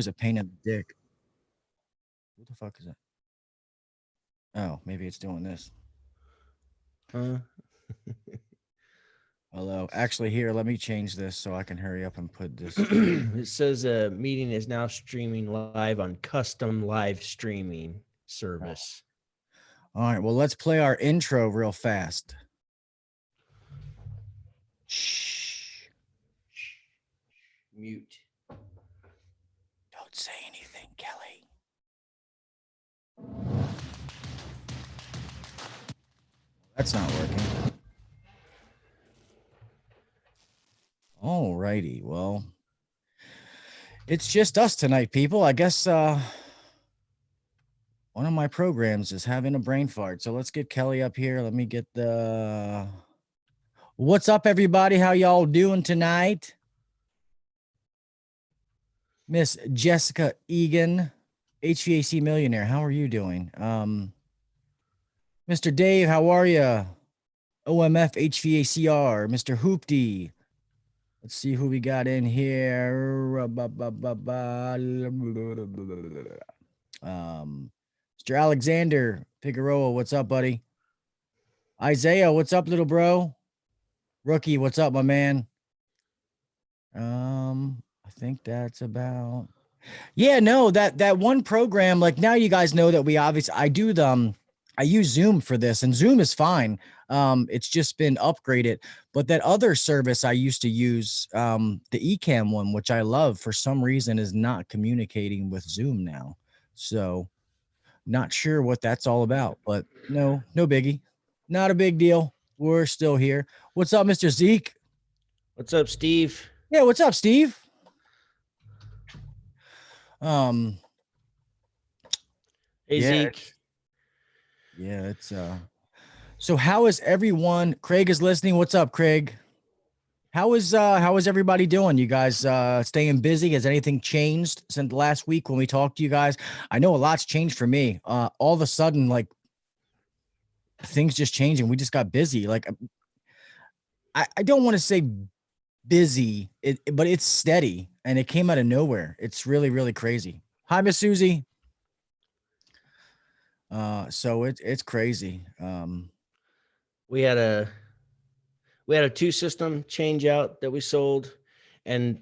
always a pain in the dick. What the fuck is that? Oh, maybe it's doing this. Hello. Actually, here, let me change this so I can hurry up and put this. It says a meeting is now streaming live on custom live streaming service. All right. Well, let's play our intro real fast. Shh. Mute. Don't say anything, Kelly. That's not working. All righty. Well, it's just us tonight, people. I guess one of my programs is having a brain fart. So let's get Kelly up here. Let me get the... What's up, everybody? How y'all doing tonight? Miss Jessica Egan, HVAC millionaire. How are you doing? Mr. Dave, how are you? OMF HVACR, Mr. Hoopty. Let's see who we got in here. Mr. Alexander Figueroa, what's up, buddy? Isaiah, what's up, little bro? Rookie, what's up, my man? I think that's about... Yeah, no, that one program, like now you guys know that we obviously, I use Zoom for this, and Zoom is fine. It's just been upgraded, but that other service I used to use, the Ecamm one, which I love, for some reason is not communicating with Zoom now. So not sure what that's all about, but no biggie. Not a big deal. We're still here. What's up, Mr. Zeke? What's up, Steve? Yeah, what's up, Steve? Hey, yeah. Zeke. Yeah, it's so how is everyone? Craig is listening. What's up, Craig? How is everybody doing? You guys staying busy? Has anything changed since last week when we talked to you guys? I know a lot's changed for me. All of a sudden, like, things just changing. We just got busy. Like, I don't want to say busy, but it's steady, and it came out of nowhere. It's really, really crazy. Hi, Miss Susie. So it's crazy. We had a 2-system change out that we sold, and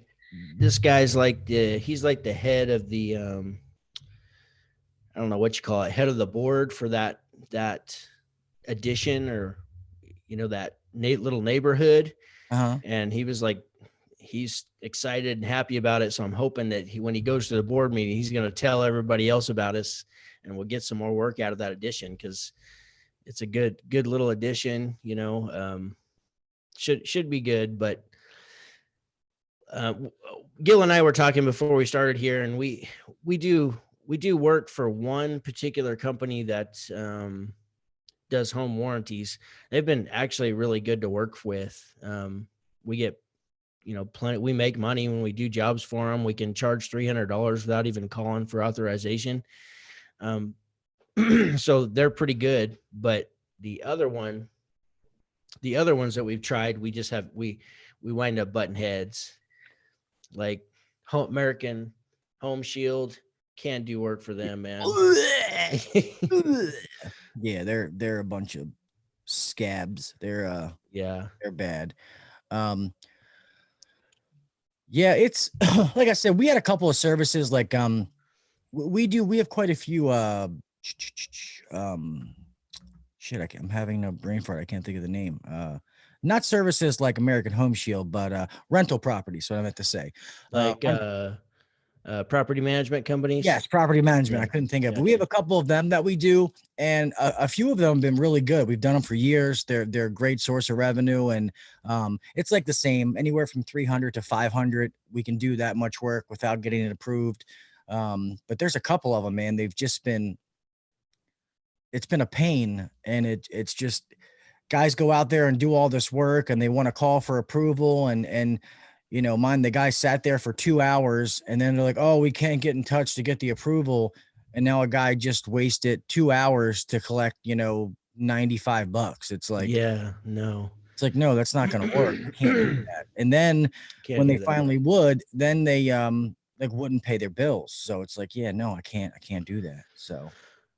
this guy's like he's like the head of the I don't know what you call it, head of the board for that addition, or that little neighborhood. And he was like, he's excited and happy about it. So I'm hoping that when he goes to the board meeting, he's going to tell everybody else about us, and we'll get some more work out of that addition, because it's a good little addition. Should be good. But Gil and I were talking before we started here, and we do work for one particular company that does home warranties. They've been actually really good to work with. We get plenty. We make money when we do jobs for them. We can charge $300 without even calling for authorization. So they're pretty good. But the other ones that we've tried, we wind up butting heads. Like American Home Shield, can't do work for them, man. Yeah, they're a bunch of scabs. They're bad. Yeah, it's like I said, we had a couple of services like we have quite a few I'm having a brain fart. I can't think of the name. Not services like American Home Shield, but rental properties. What I meant to say. Like property management companies. Yes, property management. I couldn't think of, but we have a couple of them that we do, and a few of them have been really good. We've done them for years. They're a great source of revenue, and it's like the same, anywhere from 300 to 500. We can do that much work without getting it approved. But there's a couple of them, man. They've just been, it's been a pain, and it's just guys go out there and do all this work, and they want to call for approval, and the guy sat there for 2 hours, and then they're like, oh, we can't get in touch to get the approval. And now a guy just wasted 2 hours to collect, $95. It's like, no, that's not going to work. You can't do that. And then when they finally would, then they, like wouldn't pay their bills. So it's like, yeah, no, I can't do that. So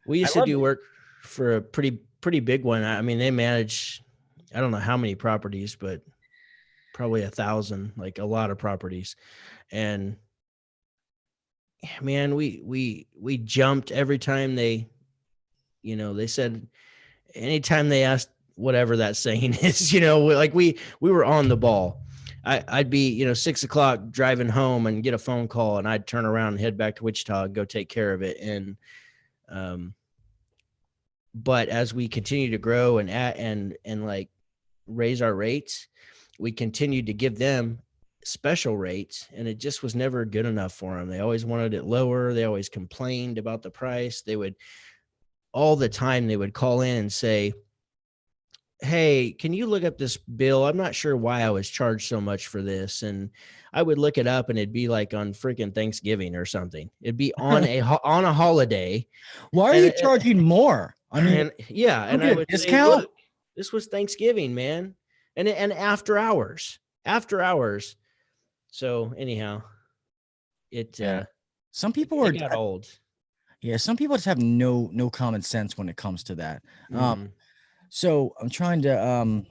We I used to love do it. work for a pretty big one. I mean, they manage, I don't know how many properties, but probably 1,000, like a lot of properties. And man, we jumped every time they said, anytime they asked whatever that saying is, like we were on the ball. I'd be, 6 o'clock driving home and get a phone call, and I'd turn around and head back to Wichita and go take care of it. And, but as we continue to grow and like raise our rates, we continued to give them special rates, and it just was never good enough for them. They always wanted it lower. They always complained about the price. They would all the time, they would call in and say, hey, can you look up this bill? I'm not sure why I was charged so much for this. And I would look it up, and it'd be like on freaking Thanksgiving or something. It'd be on a holiday. Why are you And, charging more? I mean, and yeah. don't And I get a would say, discount. look, this was Thanksgiving, man. And after hours. So anyhow, it, Yeah. Some it, people it are, got old. yeah, some people just have no common sense when it comes to that. Mm-hmm. So I'm trying to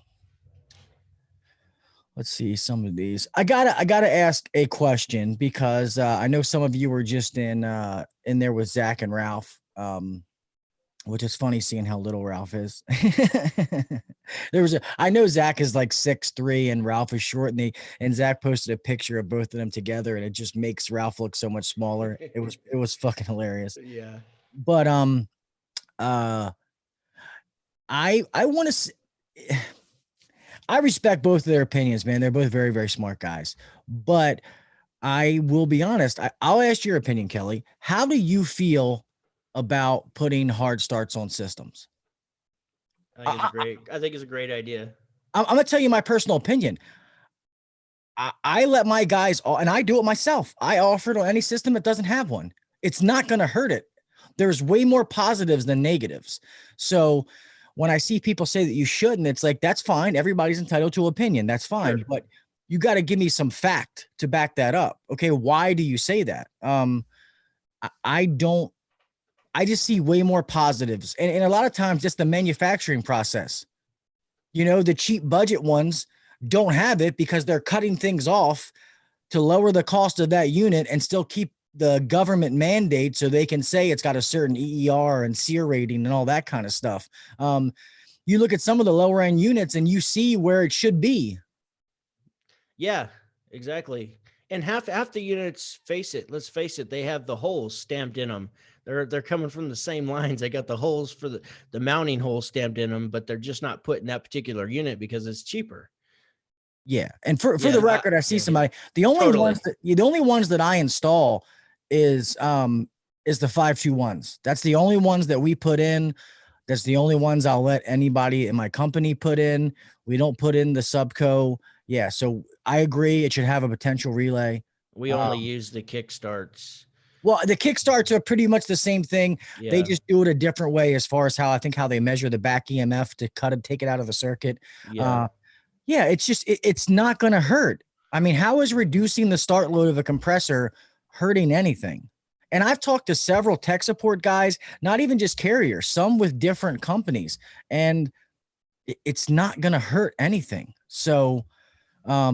let's see some of these. I gotta ask a question because I know some of you were just in there with Zach and Ralph. Which is funny seeing how little Ralph is. I know Zach is like 6'3" and Ralph is short, and Zach posted a picture of both of them together, and it just makes Ralph look so much smaller. It was fucking hilarious. Yeah. But uh I want to I respect both of their opinions, man. They're both very, very smart guys. But I will be honest. I'll ask your opinion, Kelly. How do you feel about putting hard starts on systems? I think it's a great idea. I'm gonna tell you my personal opinion. I let my guys, and I do it myself. I offer it on any system that doesn't have one. It's not gonna hurt it. There's way more positives than negatives. So when I see people say that you shouldn't, it's like, that's fine. Everybody's entitled to opinion. That's fine. Sure. But you got to give me some fact to back that up. Okay. Why do you say that? I don't, I just see way more positives. And a lot of times just the manufacturing process, the cheap budget ones don't have it because they're cutting things off to lower the cost of that unit and still keep the government mandate so they can say it's got a certain EER and SEER rating and all that kind of stuff. You look at some of the lower end units and you see where it should be. Yeah, exactly. And half the units, let's face it, they have the holes stamped in them. They're coming from the same lines. They got the holes for the mounting holes stamped in them, but they're just not putting that particular unit because it's cheaper. Yeah. And for the record, I see somebody, the only ones that I install is the 521s. That's the only ones that we put in. That's the only ones I'll let anybody in my company put in. We don't put in the Subco. Yeah. So I agree. It should have a potential relay. We only use the kickstarts. Well, the kickstarts are pretty much the same thing. Yeah. They just do it a different way as far as how they measure the back EMF to take it out of the circuit. Yeah. Yeah, it's just, it's not going to hurt. I mean, how is reducing the start load of a compressor hurting anything? And I've talked to several tech support guys, not even just Carrier, some with different companies, and it's not going to hurt anything. So I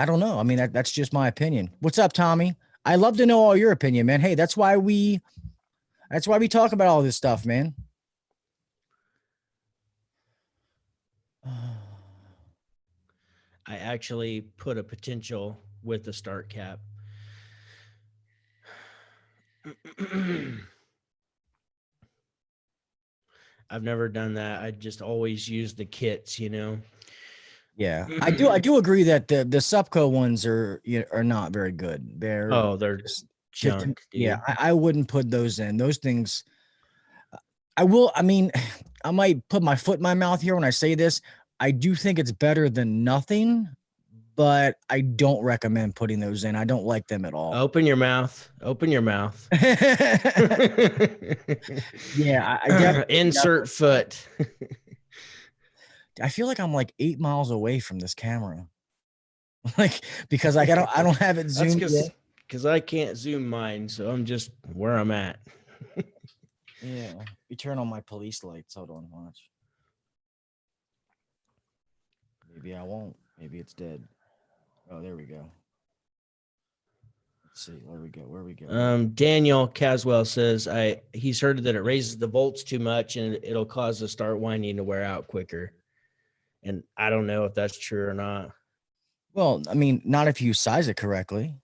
don't know. I mean, that's just my opinion. What's up, Tommy? I love to know all your opinion, man. Hey, that's why we talk about all this stuff, man. I actually put a potential with the start cap. I've never done that. I just always use the kits, Yeah, I do agree that the Subco ones are not very good. They're just junk, dude. Yeah, I wouldn't put those in. Those things, I mean, I might put my foot in my mouth here when I say this. I do think it's better than nothing, but I don't recommend putting those in. I don't like them at all. Open your mouth. Yeah, I definitely insert foot. I feel like I'm like 8 miles away from this camera. Like, because I don't have it zoomed in. because I can't zoom mine, so I'm just where I'm at. Yeah. You turn on my police lights. Hold on, watch. Maybe I won't. Maybe it's dead. Oh, there we go. Let's see. Where we go? Where we go? Daniel Caswell says he's heard that it raises the volts too much and it'll cause the start winding to wear out quicker. And I don't know if that's true or not. Well, I mean, not if you size it correctly.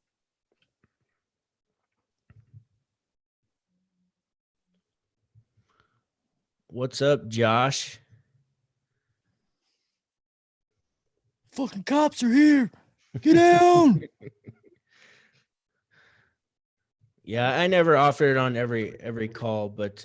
What's up, Josh? Fucking cops are here. Get down. Yeah, I never offered it on every call, but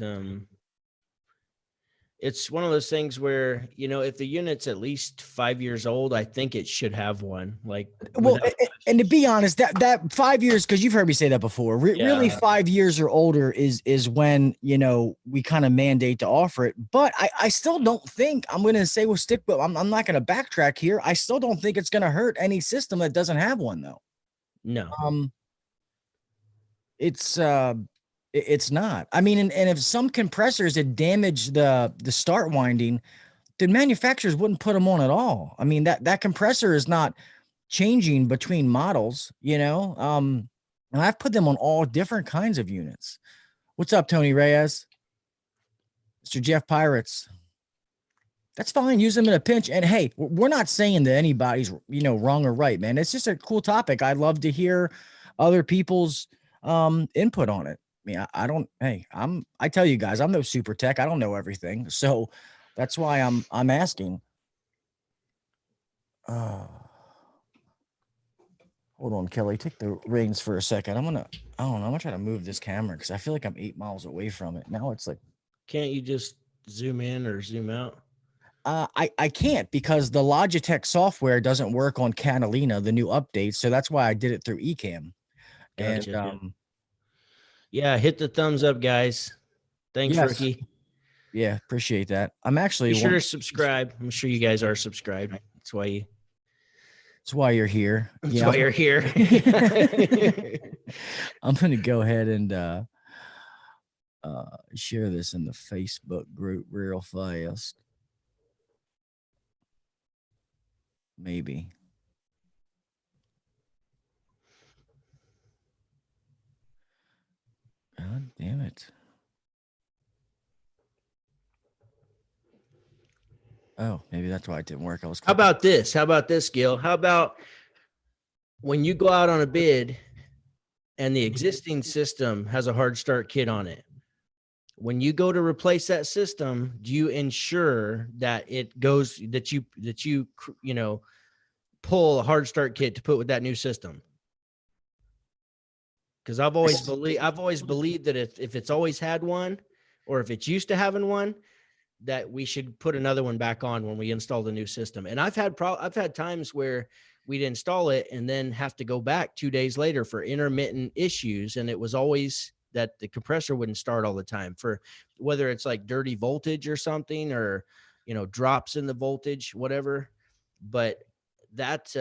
it's one of those things where, if the unit's at least 5 years old, I think it should have one. Like, well, and to be honest, that 5 years, because you've heard me say that before. Really, 5 years or older is when we kind of mandate to offer it. But I still don't think I'm going to say we'll stick, but I'm not going to backtrack here. I still don't think it's going to hurt any system that doesn't have one, though. No. It's not. I mean, and if some compressors had damaged the start winding, the manufacturers wouldn't put them on at all. I mean, that compressor is not changing between models, and I've put them on all different kinds of units. What's up, Tony Reyes? Mr. Jeff Pirates. That's fine. Use them in a pinch. And hey, we're not saying that anybody's, wrong or right, man. It's just a cool topic. I love to hear other people's input on it. I mean, I tell you guys, I'm no super tech. I don't know everything. So that's why I'm asking. Hold on, Kelly, take the reins for a second. I'm gonna try to move this camera because I feel like I'm 8 miles away from it. Now it's like, can't you just zoom in or zoom out? I can't because the Logitech software doesn't work on Catalina, the new update. So that's why I did it through Ecamm. Gotcha. And yeah, hit the thumbs up, guys. Thanks, yes. Ricky. Yeah, appreciate that. I'm actually be sure to subscribe. I'm sure you guys are subscribed. That's why you're here. That's why you're here. I'm gonna go ahead and share this in the Facebook group real fast. Maybe. God damn it. Oh, maybe that's why it didn't work. How about this? How about this, Gil? How about when you go out on a bid and the existing system has a hard start kit on it? When you go to replace that system, do you ensure that it goes that you pull a hard start kit to put with that new system? Because I've always believed that if it's always had one, or if it's used to having one, that we should put another one back on when we install the new system. And I've had times where we'd install it and then have to go back 2 days later for intermittent issues, and it was always that the compressor wouldn't start all the time, for whether it's like dirty voltage or something, or drops in the voltage, whatever. But that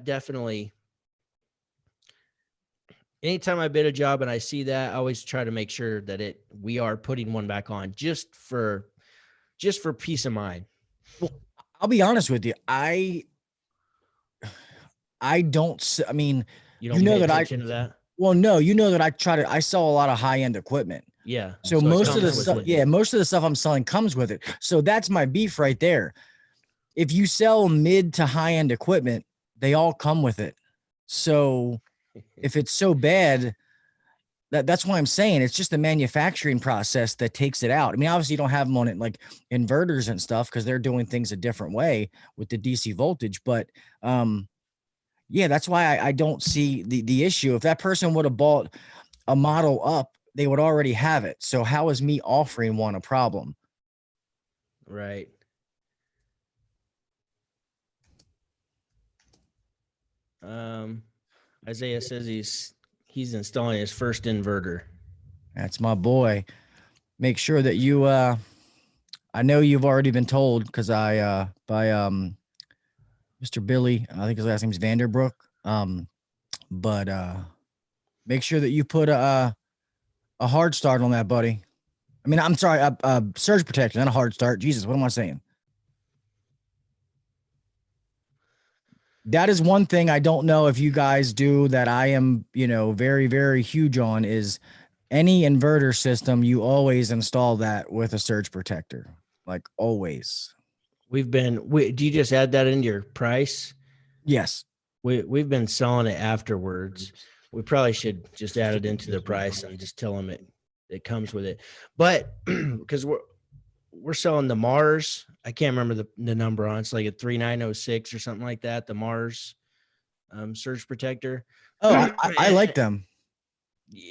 definitely, anytime I bid a job and I see that, I always try to make sure that we are putting one back on just for peace of mind. Well, I'll be honest with you. I don't. I mean, you know that Well, no, that I sell a lot of high-end equipment. Yeah. So most of the stuff I'm selling comes with it. So that's my beef right there. If you sell mid to high-end equipment, they all come with it. So if it's so bad, that's why I'm saying it's just the manufacturing process that takes it out. I mean, obviously you don't have them on it like inverters and stuff because they're doing things a different way with the DC voltage. But yeah, that's why I don't see the issue. If that person would have bought a model up, they would already have it. So how is me offering one a problem? Right. Isaiah says he's installing his first inverter. That's my boy. Make sure that you I know you've already been told because by Mr. Billy, I think his last name's Vanderbrook. But make sure that you put a hard start on that, buddy. I mean, I'm sorry, a surge protector, not a hard start. Jesus, what am I saying? That is one thing I don't know if you guys do that I am, very, very huge on is any inverter system, you always install that with a surge protector, like always. Do you just add that into your price? Yes. We've been selling it afterwards. We probably should just add it into the price and just tell them it comes with it. But because we're selling the Mars, I can't remember the number on. It's like a 3906 or something like that. The Mars surge protector. Oh, I like them.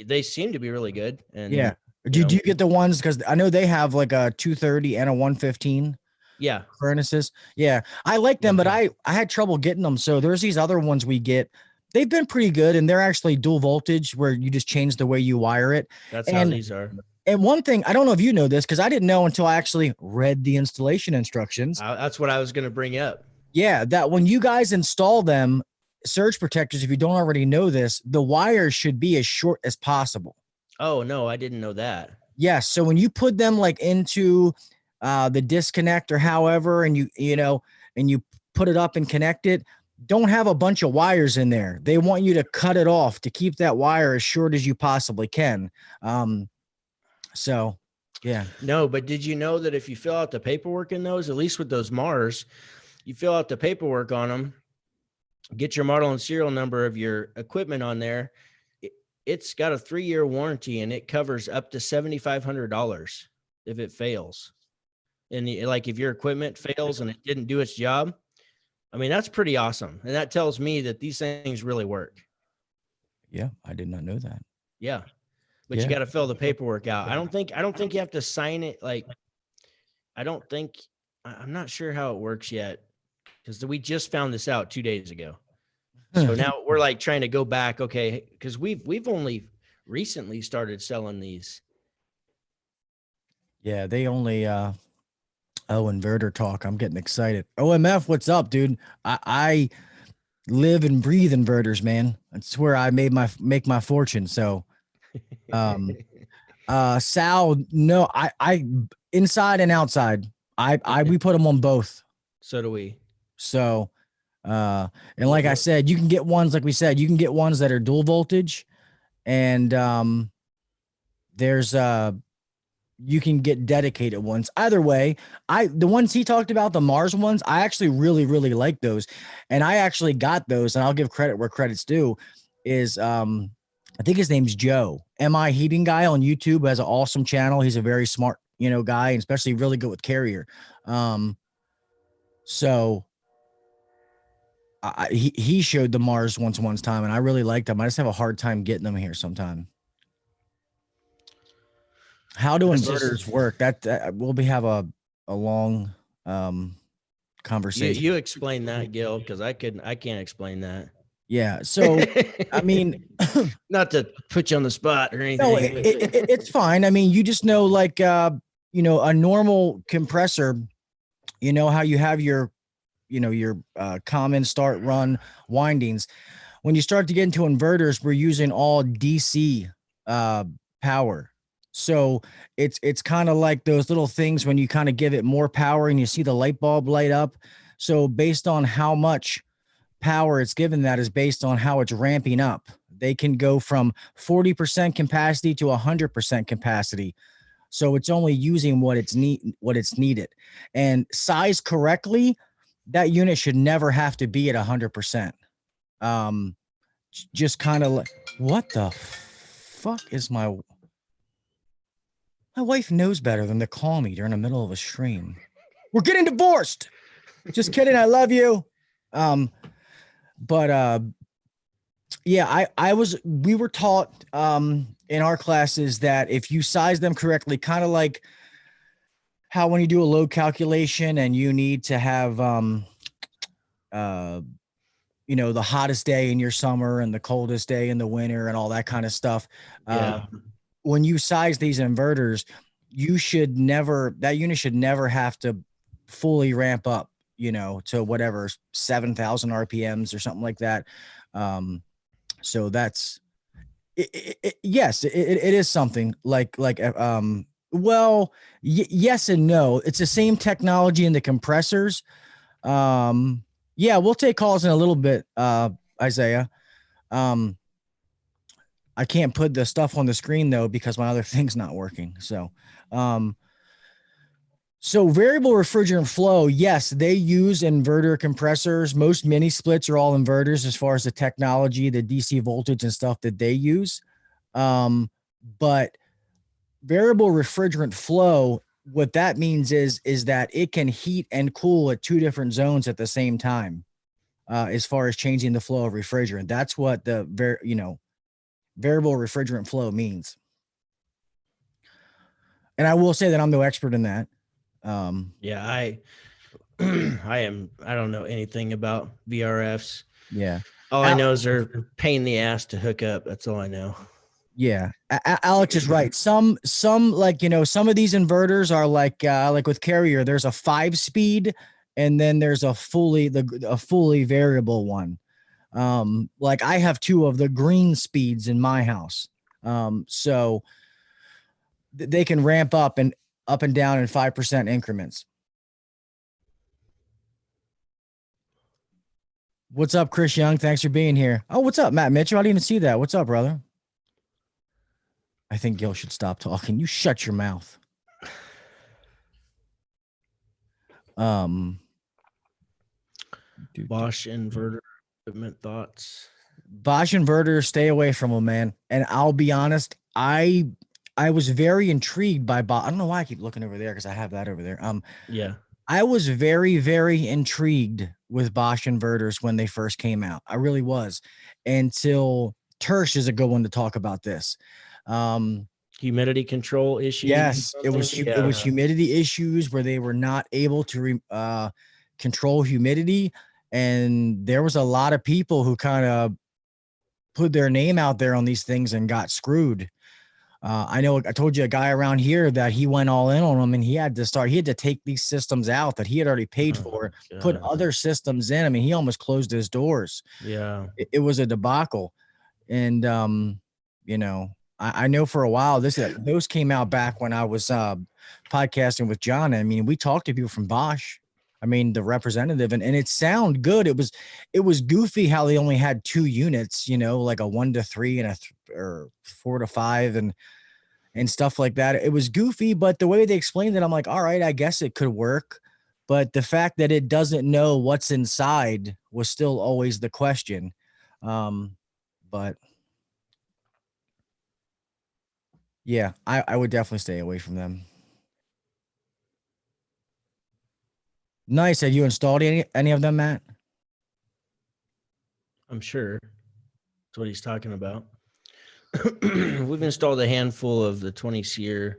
They seem to be really good. And yeah. Do you get the ones, because I know they have like a 230 and a 115 furnaces. Yeah, I like them, but I had trouble getting them. So there's these other ones we get. They've been pretty good, and they're actually dual voltage where you just change the way you wire it. That's how these are. And one thing, I don't know if you know this, because I didn't know until I actually read the installation instructions. That's what I was going to bring up. Yeah, that when you guys install them, surge protectors, if you don't already know this, the wires should be as short as possible. Oh, no, I didn't know that. Yes. So when you put them like into the disconnect or however, and you put it up and connect it, don't have a bunch of wires in there. They want you to cut it off to keep that wire as short as you possibly can. So, yeah. No, but did you know that if you fill out the paperwork in those, at least with those Mars, you fill out the paperwork on them, get your model and serial number of your equipment on there. It's got a 3-year warranty, and it covers up to $7,500 if it fails. And like if your equipment fails and it didn't do its job, I mean, that's pretty awesome. And that tells me that these things really work. Yeah, I did not know that. Yeah. But you got to fill the paperwork out. I don't think you have to sign it. Like, I'm not sure how it works yet, because we just found this out 2 days ago. So now we're like trying to go back. Okay. Cause we've only recently started selling these. Yeah. They only, inverter talk. I'm getting excited. OMF, what's up, dude? I live and breathe inverters, man. That's where I make my fortune. So, Sal, no, I inside and outside, we put them on both. So do we. So, and like I said, you can get ones, like we said, you can get ones that are dual voltage, and there's you can get dedicated ones. Either way, the ones he talked about, the Mars ones, I actually really, really like those. And I actually got those, and I'll give credit where credit's due, is I think his name's Joe, MI Heating Guy on YouTube, who has an awesome channel. He's a very smart, guy, and especially really good with Carrier. So he showed the Mars one time, and I really liked them. I just have a hard time getting them here sometime. How do inverters work? That we'll have a long conversation. You explain that, Gil, because I can't explain that. Yeah. So, I mean, not to put you on the spot or anything. No, it's fine. I mean, you just know, like, a normal compressor, how you have your common start run windings. When you start to get into inverters, we're using all DC power. So it's kind of like those little things when you kind of give it more power and you see the light bulb light up. So based on how much power it's given, that is based on how it's ramping up. They can go from 40% capacity to 100% capacity. So it's only using what it's needed. And size correctly, that unit should never have to be at 100%. Just kind of like, what the fuck is my wife knows better than to call me during the middle of a stream. We're getting divorced. Just kidding. I love you. But yeah, we were taught in our classes that if you size them correctly, kind of like how when you do a load calculation and you need to have the hottest day in your summer and the coldest day in the winter and all that kind of stuff. When you size these inverters, that unit should never have to fully ramp up, to whatever 7,000 RPMs or something like that. So Yes, it is something well, yes and no. It's the same technology in the compressors. Yeah, we'll take calls in a little bit, Isaiah. Um, I can't put the stuff on the screen though because my other thing's not working. Um, so variable refrigerant flow, yes, they use inverter compressors. Most mini splits are all inverters as far as the technology, the DC voltage and stuff that they use. But variable refrigerant flow, what that means is that it can heat and cool at two different zones at the same time. As far as changing the flow of refrigerant, that's what the variable refrigerant flow means. And I will say that I'm no expert in that. Yeah, I I don't know anything about VRFs. Yeah. All I know is they're a pain in the ass to hook up. That's all I know. Yeah, Alex is right. Some like some of these inverters are like with Carrier. There's a 5-speed, and then there's a fully variable one. Like I have two of the green speeds in my house. So they can ramp up and down in 5% increments. What's up, Chris Young? Thanks for being here. Oh, what's up, Matt Mitchell? I didn't even see that. What's up, brother? I think Gil should stop talking. You shut your mouth. Bosch inverter equipment thoughts. Bosch inverters, stay away from them, man. And I'll be honest, I was very intrigued by Bosch. I don't know why I keep looking over there because I have that over there. Yeah. I was very, very intrigued with Bosch inverters when they first came out. I really was, until Tersh is a good one to talk about this. Humidity control issues. Yes, it was humidity issues where they were not able to control humidity, and there was a lot of people who kind of put their name out there on these things and got screwed. I know I told you a guy around here that he went all in on them, and he had to take these systems out that he had already paid for, put other systems in. I mean, he almost closed his doors. Yeah. It was a debacle. And, I know for a while those came out back when I was podcasting with John. I mean, we talked to people from Bosch. I mean, the representative, and it sounded good. It was goofy how they only had 2 units, like a 1 to 3 and or 4 to 5 and stuff like that. It was goofy, but the way they explained it, I'm like, all right, I guess it could work. But the fact that it doesn't know what's inside was still always the question. But yeah, I would definitely stay away from them. Nice. Have you installed any of them, Matt? I'm sure that's what he's talking about. We've installed a handful of the 20 SEER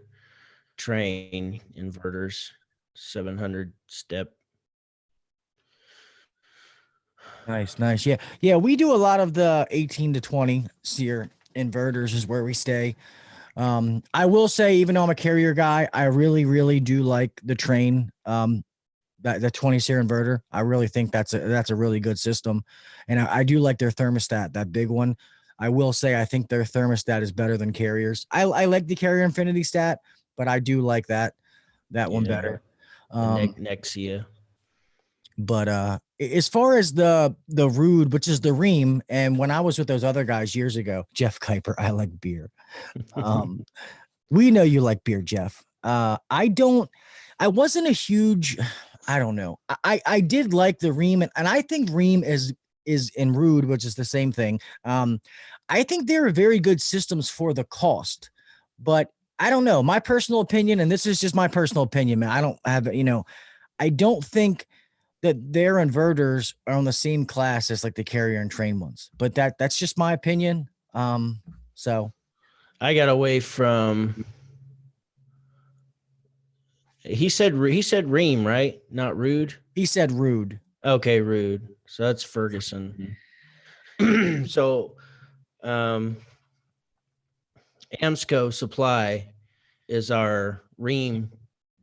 train inverters, 700 step. Nice. Yeah. We do a lot of the 18 to 20 SEER inverters is where we stay. I will say, even though I'm a Carrier guy, I really, really do like the train. That 20 SEER inverter. I really think that's a really good system. And I do like their thermostat, that big one. I will say, I think their thermostat is better than Carrier's. I like the Carrier Infinity Stat, but I do like that one better. Nexia. But as far as the Rude, which is the Ream, and when I was with those other guys years ago, Jeff Kuiper, I like beer. We know you like beer, Jeff. I wasn't a huge, I don't know. I did like the Ream, and I think Ream is in Rude, which is the same thing. I think they're very good systems for the cost, but I don't know. My personal opinion, and this is just my personal opinion, man. I don't have, I don't think that their inverters are on the same class as like the Carrier and Train ones, but that's just my opinion. So I got away from. He said Ream, right? Not Rude. He said Rude. Okay, Rude. So that's Ferguson. So, Amsco Supply is our Ream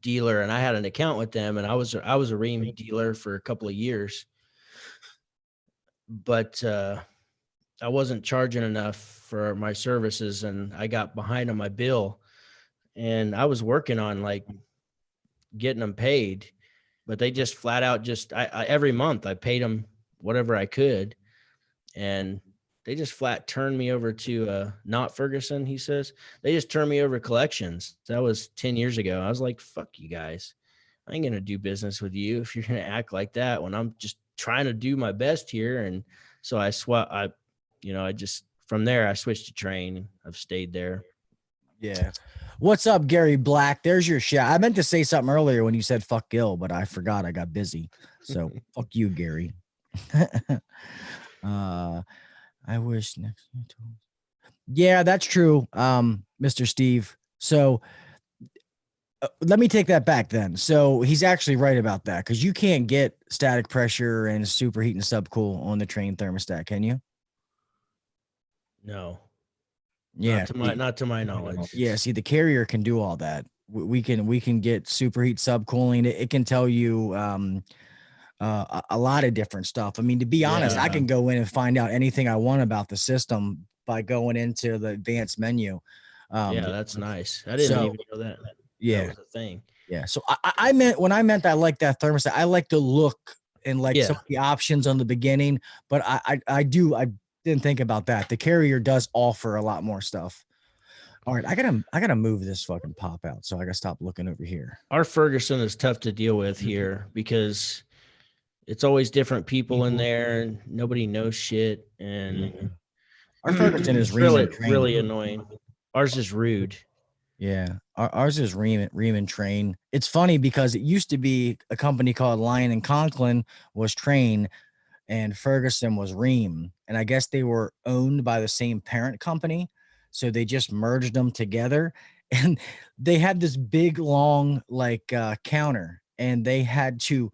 dealer, and I had an account with them, and I was a Ream dealer for a couple of years. But I wasn't charging enough for my services, and I got behind on my bill, and I was working on like getting them paid, but they just flat out just I every month I paid them whatever I could, and they just flat turned me over to not Ferguson, he says. They just turned me over to collections. That was 10 years ago. I was like, fuck you guys. I ain't gonna do business with you if you're gonna act like that when I'm just trying to do my best here. And so I just from there I switched to train. I've stayed there. Yeah. What's up, Gary Black? There's your shout. I meant to say something earlier when you said fuck Gil, but I forgot. I got busy. So fuck you, Gary. I wish next. Yeah, that's true, Mr. Steve. So let me take that back then. So he's actually right about that, because you can't get static pressure and superheat and subcool on the train thermostat, can you? No, Yeah. not to my knowledge. Yeah. See, the Carrier can do all that. We can get superheat subcooling. It can tell you a lot of different stuff. I mean, to be honest, I can go in and find out anything I want about the system by going into the advanced menu. Yeah, that's nice. I didn't even know that. Yeah, that was a thing. Yeah. So I meant when I meant I like that thermostat, I like the look and like some of the options on the beginning, but I didn't think about that. The Carrier does offer a lot more stuff. All right, I gotta move this fucking pop out, so I gotta stop looking over here. Our Ferguson is tough to deal with here because it's always different people in there and nobody knows shit. And our Ferguson is really annoying. Ours is rude. Yeah, ours is Ream Train. It's funny because it used to be a company called Lion and Conklin was Train, and Ferguson was Ream. And I guess they were owned by the same parent company, so they just merged them together. And they had this big long counter, and they had to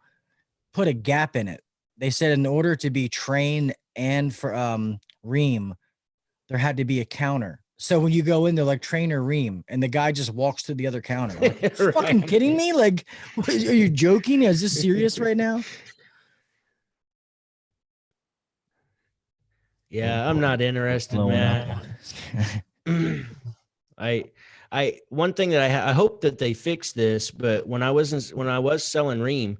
put a gap in it. They said in order to be Train and for Ream, there had to be a counter. So when you go in, they're like Trainer Ream, and the guy just walks to the other counter. Like, right. Fucking kidding me? Like, are you joking? Is this serious right now? Yeah, I'm not interested, man. One thing that I hope that they fix this, but when I was selling Ream,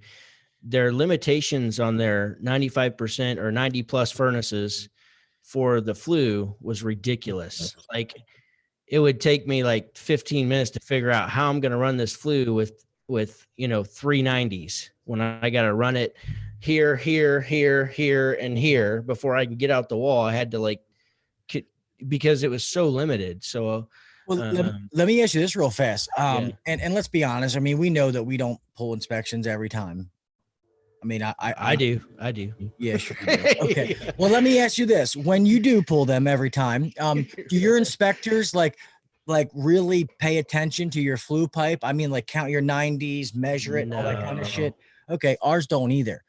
their limitations on their 95% or 90 plus furnaces for the flue was ridiculous. Like it would take me like 15 minutes to figure out how I'm going to run this flue with 390s when I got to run it here, and here before I can get out the wall. I had to because it was so limited. So, let me ask you this real fast. And let's be honest. I mean, we know that we don't pull inspections every time. I mean, I do. Yeah, sure. Okay. Well, let me ask you this: when you do pull them every time, do your inspectors like really pay attention to your flue pipe? I mean, like count your 90s, measure it, all that kind of shit. Okay, ours don't either.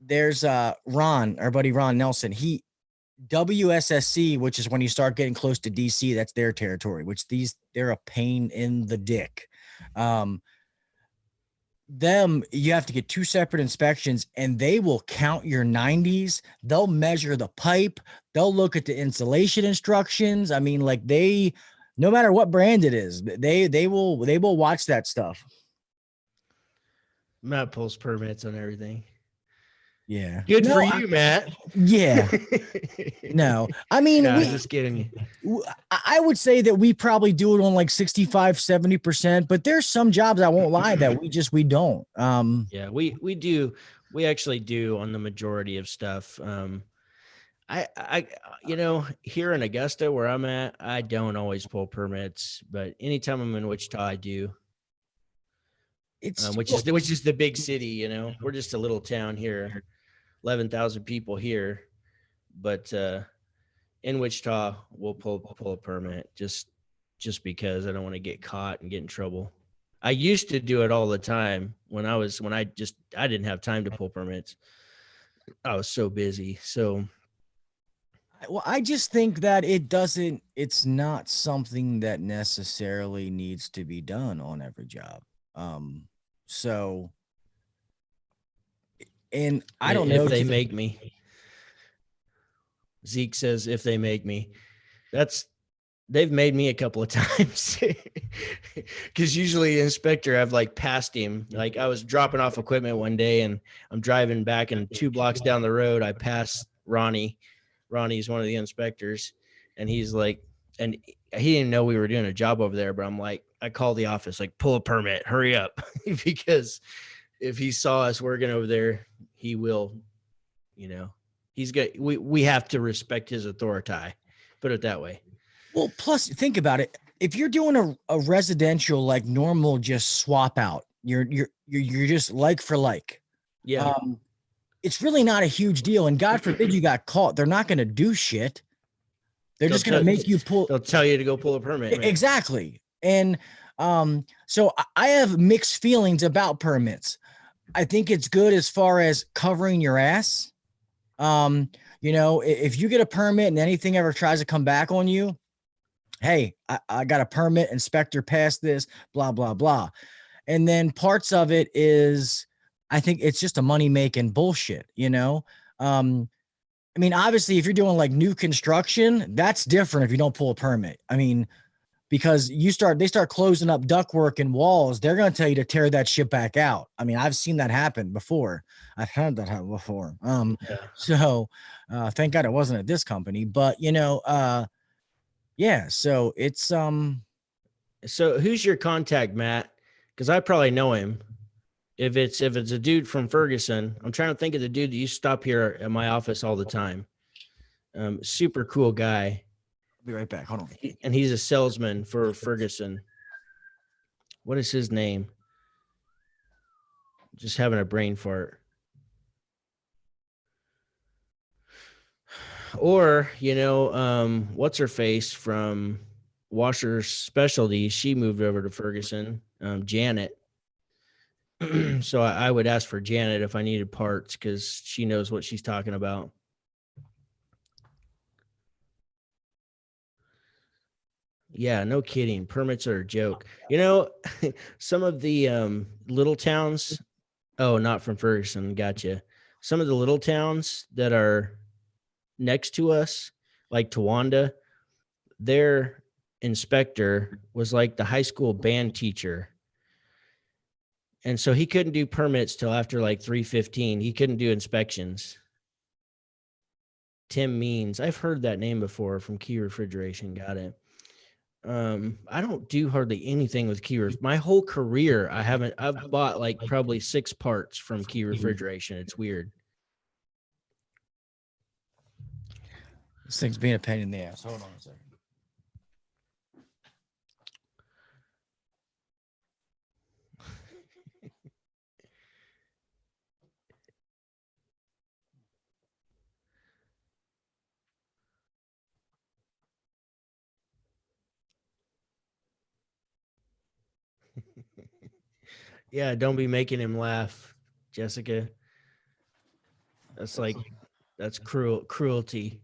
There's Ron, our buddy Ron Nelson. He WSSC, which is when you start getting close to DC, that's their territory. Which they're a pain in the dick. Them, you have to get 2 separate inspections, and they will count your 90s. They'll measure the pipe. They'll look at the insulation instructions. I mean, like no matter what brand it is, they will watch that stuff. Matt pulls permits on everything. Yeah. Good for you, Matt. Yeah. No, I mean, just kidding you. I would say that we probably do it on like 65-70%, but there's some jobs, I won't lie, that we don't. Yeah, we do. We actually do on the majority of stuff. I here in Augusta where I'm at, I don't always pull permits, but anytime I'm in Wichita, I do. Which is the big city. We're just a little town here, 11,000 people here, but in Wichita we'll pull a permit just because I don't want to get caught and get in trouble. I used to do it all the time when I didn't have time to pull permits. I was so busy. So, well, I just think that it's not something that necessarily needs to be done on every job. So, and I don't know if they make me. Zeke says, if they make me. They've made me a couple of times. Because usually the inspector, I've like passed him. Like I was dropping off equipment one day and I'm driving back, and 2 blocks down the road, I passed Ronnie. Ronnie's one of the inspectors, and he's like, and he didn't know we were doing a job over there, but I'm like, I called the office, like, pull a permit, hurry up. Because if he saw us working over there, he will, he's got, we have to respect his authority. Put it that way. Well, plus think about it. If you're doing a residential, like normal, just swap out, you're just like for like. Yeah. It's really not a huge deal. And God forbid you got caught. They're not going to do shit. They're just going to make you pull. They'll tell you to go pull a permit. Exactly. And so I have mixed feelings about permits. I think it's good as far as covering your ass. If you get a permit and anything ever tries to come back on you, hey, I got a permit, inspector passed this, blah, blah, blah. And then parts of it is, I think it's just a money-making bullshit, I mean, obviously, if you're doing like new construction, that's different if you don't pull a permit. I mean, because they start closing up ductwork and walls, they're going to tell you to tear that shit back out. I mean, I've seen that happen before. I've heard that happen before. So thank God it wasn't at this company, but yeah, so it's So who's your contact, Matt? Because I probably know him. If it's a dude from Ferguson, I'm trying to think of the dude that used to stop here at my office all the time. Super cool guy. I'll be right back. Hold on. And he's a salesman for Ferguson. What is his name? Just having a brain fart. Or, what's her face from Washer Specialty? She moved over to Ferguson, Janet. So I would ask for Janet if I needed parts, because she knows what she's talking about. Yeah, no kidding. Permits are a joke. Some of the little towns. Oh, not from Ferguson. Gotcha. Some of the little towns that are next to us, like Towanda, their inspector was like the high school band teacher. And so he couldn't do permits till after like 3:15. He couldn't do inspections. Tim Means. I've heard that name before from Key Refrigeration. Got it. I don't do hardly anything with Key Ref. My whole career, I've bought like probably 6 parts from Key Refrigeration. It's weird. This thing's being a pain in the ass. Hold on a second. Yeah, don't be making him laugh, Jessica. That's cruelty.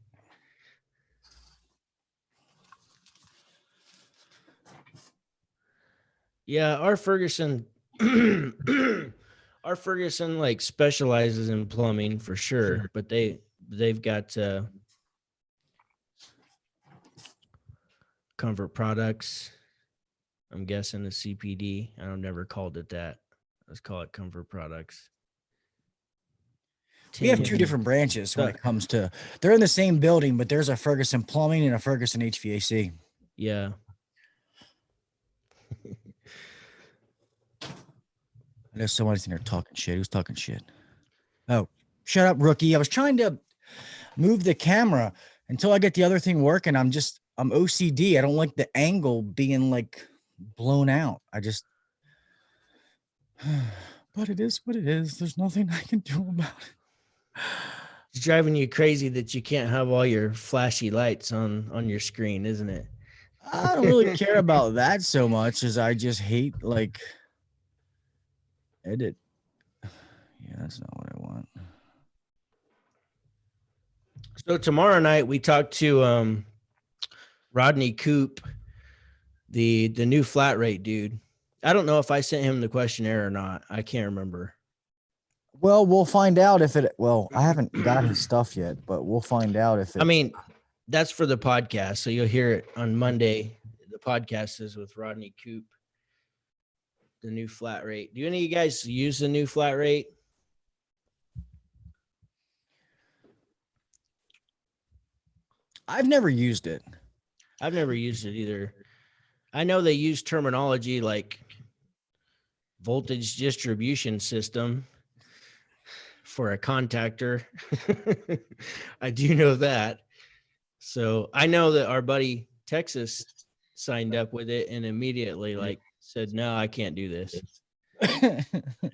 Yeah, our Ferguson like specializes in plumbing for sure, but they've got Comfort Products. I'm guessing the CPD. I've never called it that. Let's call it Comfort Products. We have 2 different branches when it comes to, they're in the same building, but there's a Ferguson Plumbing and a Ferguson HVAC. Yeah. There's somebody's in there talking shit. Who's talking shit? Oh, shut up, rookie. I was trying to move the camera until I get the other thing working. I'm OCD. I don't like the angle being like blown out. But it is what it is. There's nothing I can do about it. It's driving you crazy that you can't have all your flashy lights on your screen, isn't it? I don't really care about that so much as I just hate like edit. Yeah, that's not what I want. So tomorrow night we talked to Rodney Coop, the new flat rate dude. I don't know if I sent him the questionnaire or not. I can't remember. Well, we'll find out if it. Well, I haven't got his stuff yet, but we'll find out if I it's. mean, that's for the podcast, so you'll hear it on Monday. The podcast is with Rodney Coop, the new flat rate. Do any of you guys use the new flat rate? I've never used it. I've never used it either. I know they use terminology like voltage distribution system for a contactor. I do know that. So I know that our buddy Texas signed up with it and immediately like said, no, I can't do this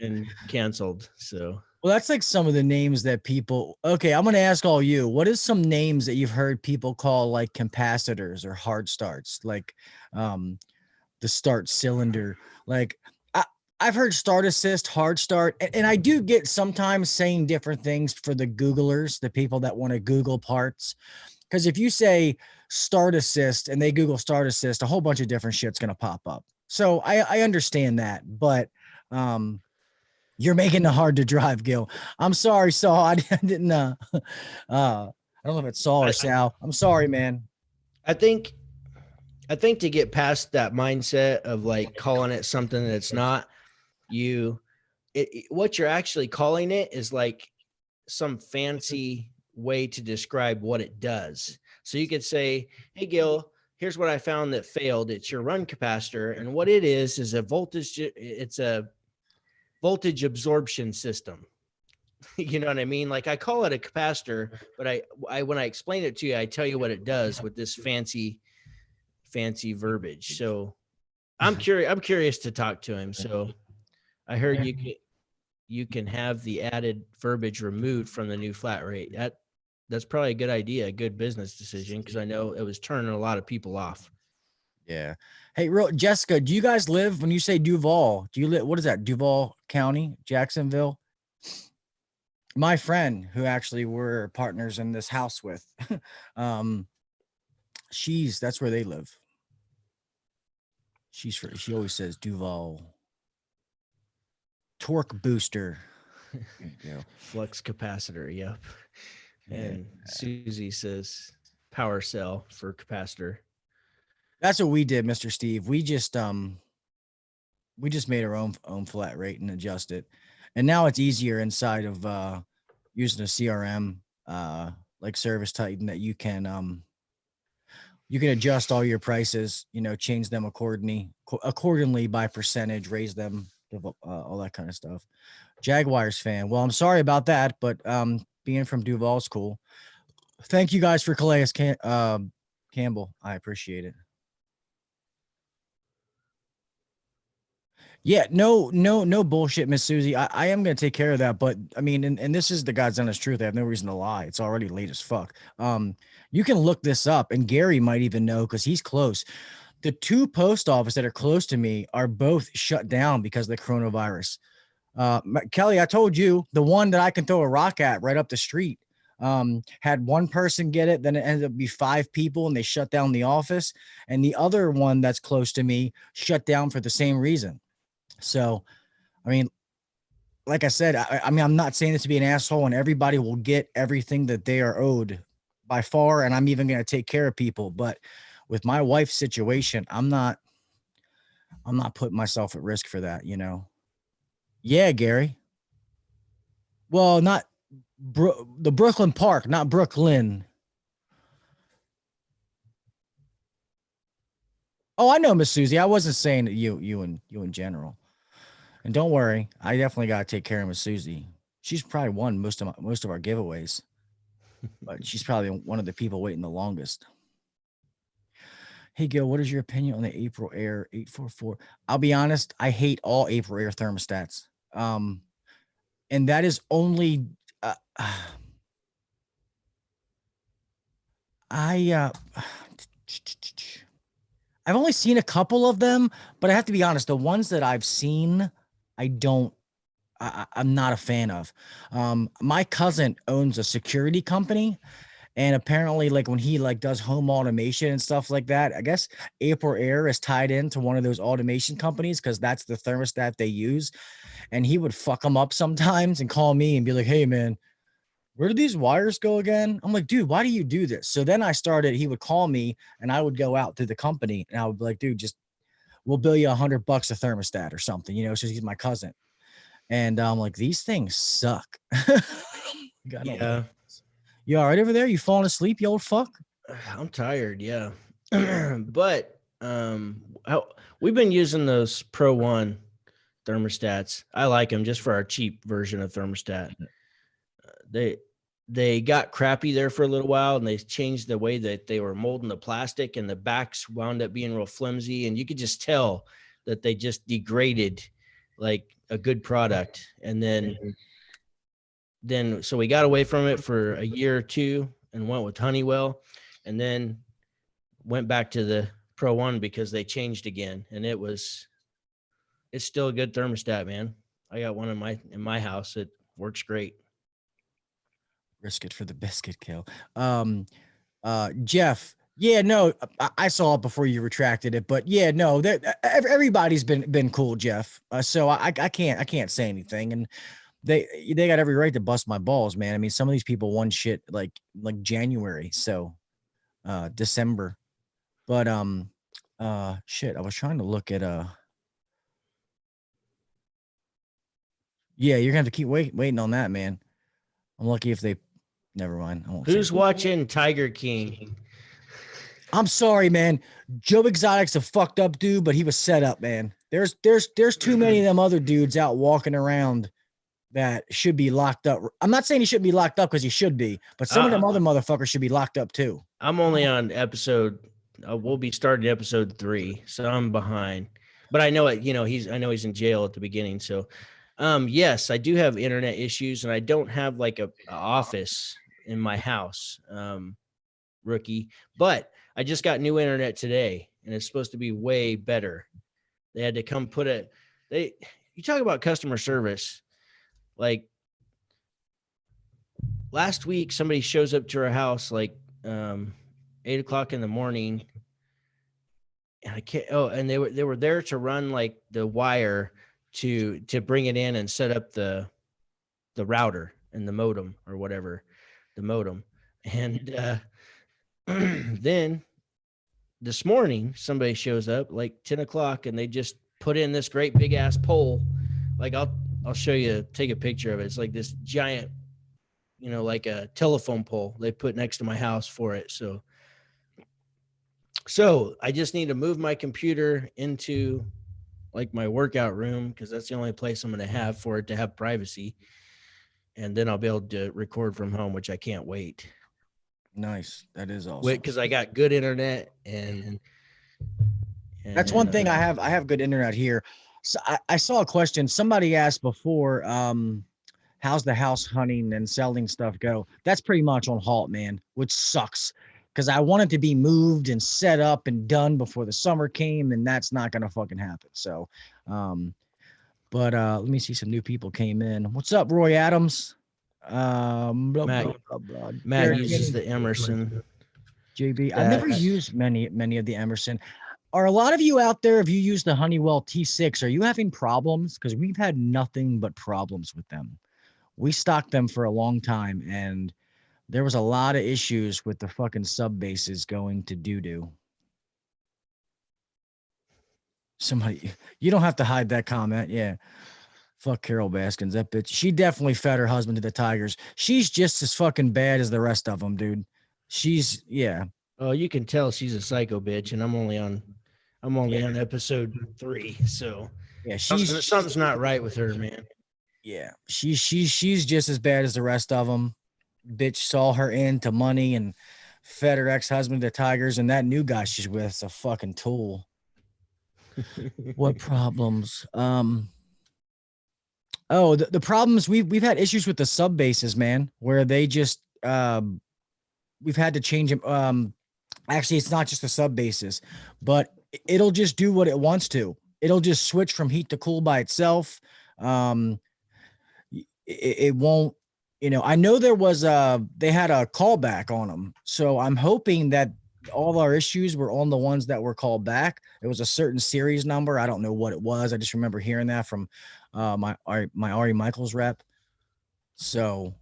and canceled. So Well, that's like some of the names that people. Okay, I'm going to ask all you. What is some names that you've heard people call like capacitors or hard starts, like the start cylinder? Like I've heard start assist, hard start, and I do get sometimes saying different things for the Googlers, the people that want to Google parts. Because if you say start assist and they Google start assist, a whole bunch of different shit's going to pop up. So I understand that, but you're making it hard to drive, Gil. I'm sorry, Saul. I didn't. I don't know if it's Saul or Sal. I'm sorry, man. I think to get past that mindset of like calling it something that's not, what you're actually calling it is like some fancy way to describe what it does. So you could say, hey, Gil, here's what I found that failed. It's your run capacitor. And what it is a voltage. It's a voltage absorption system. You know what I mean? Like I call it a capacitor, but I when I explain it to you, I tell you what it does with this fancy verbiage. So I'm curious to talk to him. So I heard you can have the added verbiage removed from the new flat rate. That's probably a good idea, a good business decision, because I know it was turning a lot of people off. Yeah. Hey, Jessica, do you guys live, when you say Duval, do you live, what is that? Duval County, Jacksonville? My friend who actually we're partners in this house with, that's where they live. She always says Duval. Torque booster. Flux capacitor. Yep. And Susie says power cell for capacitor. That's what we did, Mr. Steve. We just made our own flat rate and adjust it. And now it's easier inside of using a CRM like Service Titan, that you can adjust all your prices, change them accordingly by percentage, raise them, all that kind of stuff. Jaguars fan. Well, I'm sorry about that, but being from Duval's cool. Thank you guys for Calais Campbell. I appreciate it. Yeah, no bullshit, Miss Susie. I am gonna take care of that, but I mean, and this is the God's honest truth. I have no reason to lie. It's already late as fuck. You can look this up, and Gary might even know because he's close. The two post offices that are close to me are both shut down because of the coronavirus. Kelly, I told you the one that I can throw a rock at right up the street had one person get it, then it ended up be 5 people and they shut down the office, and the other one that's close to me shut down for the same reason. So, I mean, like I said, I mean, I'm not saying this to be an asshole, and everybody will get everything that they are owed by far, and I'm even going to take care of people. But with my wife's situation, I'm not putting myself at risk for that, Yeah, Gary. Well, not the Brooklyn Park, not Brooklyn. Oh, I know, Miss Susie. I wasn't saying that you in general. And don't worry, I definitely got to take care of Miss Susie. She's probably won most of our giveaways, but she's probably one of the people waiting the longest. Hey, Gil, what is your opinion on the April Air 844? I'll be honest, I hate all April Air thermostats. And that is only I've only seen a couple of them, but I have to be honest, the ones that I've seen, I'm not a fan of. My cousin owns a security company, And apparently, like when he like does home automation and stuff like that, I guess April Air is tied into one of those automation companies because that's the thermostat they use. And he would fuck them up sometimes and call me and be like, "Hey man, where do these wires go again?" I'm like, "Dude, why do you do this?" So then he would call me and I would go out to the company and I would be like, "Dude, just we'll bill you $100 a thermostat or something, you know, so he's my cousin." And I'm like, "These things suck." God, Yeah. you all right over there? You falling asleep, you old fuck? I'm tired. Yeah. But we've been using those Pro One thermostats. I like them just for our cheap version of thermostat. They they got crappy there for a little while, and they changed the way that they were molding the plastic, and the backs wound up being real flimsy, and you could just tell that they just degraded like a good product. And then so we got away from it for a year or two and went with Honeywell, and then went back to the Pro One because they changed again, and it's still a good thermostat, man. I got one in my house. It works great. Risk it for the biscuit, kill. Jeff, yeah, no, I saw it before you retracted it, but yeah, no, everybody's been cool, Jeff. So I can't say anything, and they got every right to bust my balls, man. I mean, some of these people won shit like January, so December, but shit, I was trying to look at yeah, you're gonna have to keep waiting on that, man. I'm lucky if they. Never mind. I won't say Who's watching Tiger King? I'm sorry, man. Joe Exotic's a fucked up dude, but he was set up, man. There's too many of them other dudes out walking around that should be locked up. I'm not saying he shouldn't be locked up because he should be, but some of them other motherfuckers should be locked up too. I'm only on episode. We'll be starting episode 3, so I'm behind. But I know it. You know, I know he's in jail at the beginning. So, yes, I do have internet issues, and I don't have like a office in my house, rookie. But I just got new internet today, and it's supposed to be way better. They had to come put it. You talk about customer service. Like last week, somebody shows up to our house like 8:00 in the morning, and I can't. Oh, and they were there to run like the wire to bring it in and set up the router and the modem or whatever, the modem. And then this morning, somebody shows up like 10:00, and they just put in this great big ass pole. Like I'll show you, take a picture of it. It's like this giant, you know, like a telephone pole they put next to my house for it. So I just need to move my computer into like my workout room because that's the only place I'm going to have for it to have privacy. And then I'll be able to record from home, which I can't wait. Nice. That is awesome. Because I got good internet and that's one thing I have. I have good internet here. So I saw a question. Somebody asked before, how's the house hunting and selling stuff go? That's pretty much on halt, man, which sucks because I want it to be moved and set up and done before the summer came, and that's not going to fucking happen. So, but let me see, some new people came in. What's up, Roy Adams? Blah, Matt, blah, blah, blah. Matt uses the Emerson. JB, I've never used many of the Emerson. Are a lot of you out there, if you use the Honeywell T6, are you having problems? Because we've had nothing but problems with them. We stocked them for a long time, and there was a lot of issues with the fucking sub bases going to doo-doo. Somebody, you don't have to hide that comment. Yeah. Fuck Carol Baskins. That bitch. She definitely fed her husband to the Tigers. She's just as fucking bad as the rest of them, dude. She's, yeah. Oh, you can tell she's a psycho bitch, and I'm only on episode 3. So yeah, something's not right with her, man. Yeah, she's just as bad as the rest of them. Bitch saw her into money and fed her ex-husband to Tigers, and that new guy she's with is a fucking tool. What problems? Oh, the problems we've had issues with the sub bases, man, where they just we've had to change them. Actually, it's not just the sub bases, but it'll just do what it wants to. It'll just switch from heat to cool by itself. It won't I know there was they had a callback on them. So I'm hoping that all our issues were on the ones that were called back. It was a certain series number. I don't know what it was. I just remember hearing that from my Ari Michaels rep. So,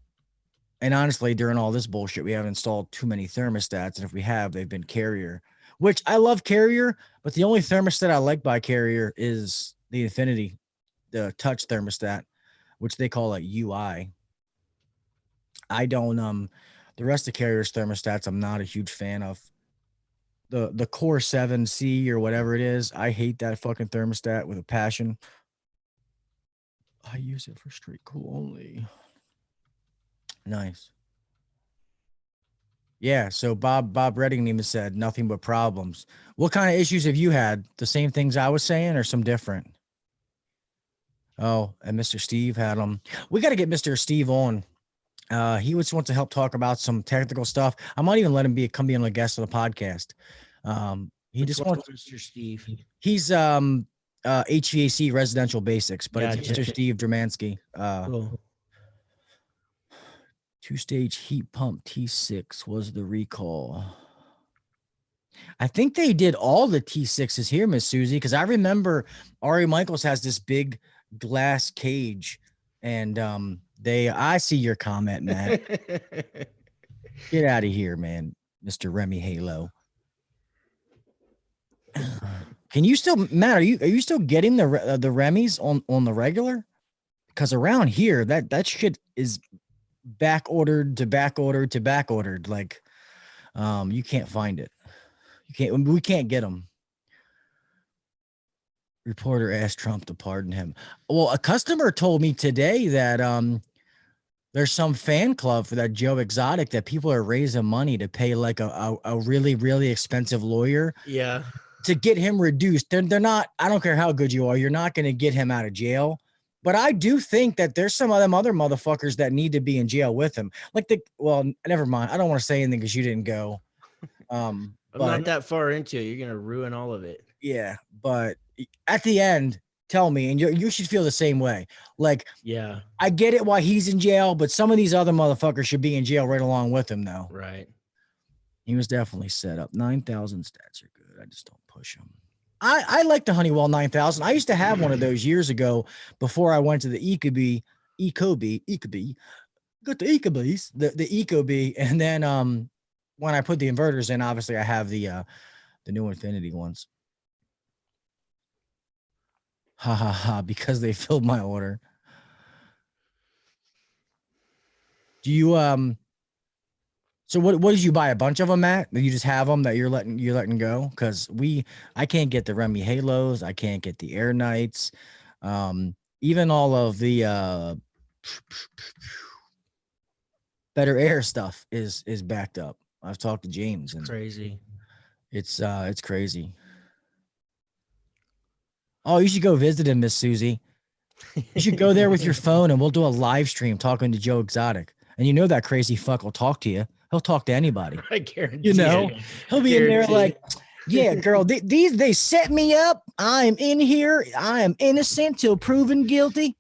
and honestly, during all this bullshit, we haven't installed too many thermostats. And if we have, they've been Carrier, which I love Carrier, but the only thermostat I like by Carrier is the Infinity, the touch thermostat, which they call it UI. I don't the rest of Carrier's thermostats I'm not a huge fan of. The Core 7C or whatever it is, I hate that fucking thermostat with a passion. I use it for straight cool only. Nice. Yeah, so Bob Redding even said nothing but problems. What kind of issues have you had? The same things I was saying or some different? Oh, and Mr. Steve had them. We got to get Mr. Steve on. He just wants to help talk about some technical stuff. I might even let him come be on a guest of the podcast. He Which just one, wants. Mr. Steve. He's HVAC residential basics, but it's Gotcha. Mr. Steve Dramansky. Cool. Two-stage heat pump T6 was the recall. I think they did all the T6s here, Miss Susie, because I remember Ari Michaels has this big glass cage, and I see your comment, Matt. Get out of here, man, Mr. Remy Halo. Can you still, Matt? Are you still getting the Remys on the regular? Because around here, that shit is back ordered to back ordered to back ordered. Like, you can't find it. We can't get them. Reporter asked Trump to pardon him. Well, a customer told me today that there's some fan club for that Joe Exotic that people are raising money to pay like a really, really expensive lawyer. Yeah. To get him reduced. They're not, I don't care how good you are, you're not going to get him out of jail. But I do think that there's some of them other motherfuckers that need to be in jail with him. Like never mind. I don't want to say anything because you didn't go. I'm not that far into it. You're going to ruin all of it. Yeah. But at the end, tell me, and you should feel the same way. Like, yeah, I get it why he's in jail, but some of these other motherfuckers should be in jail right along with him, though. Right. He was definitely set up. 9,000 stats are good. I just don't push them. I like the Honeywell 9000. I used to have one of those years ago before I went to the Ecobee, got the Ecobees, the Ecobee, and then when I put the inverters in, obviously I have the new Infinity ones. Ha ha ha! Because they filled my order. Do you So what did you buy? A bunch of them, Matt? You just have them that you're letting go? Because I can't get the Remy Halos, I can't get the Air Knights, even all of the Better Air stuff is backed up. I've talked to James and crazy. It's crazy. Oh, you should go visit him, Miss Susie. You should go there with your phone and we'll do a live stream talking to Joe Exotic. And you know that crazy fuck will talk to you. He'll talk to anybody. I guarantee. You know, he'll be in there like, yeah, girl, they set me up. I'm in here. I am innocent till proven guilty.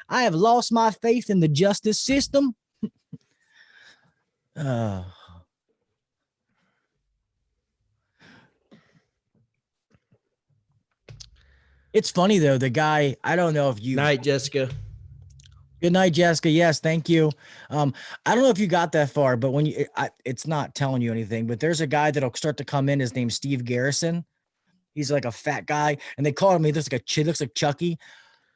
I have lost my faith in the justice system. It's funny though. The guy, I don't know if you. Night, Jessica. Good night, Jessica. Yes, thank you. I don't know if you got that far, but when it's not telling you anything. But there's a guy that'll start to come in. His name's Steve Garrison. He's like a fat guy, and they call him. He looks like Chucky,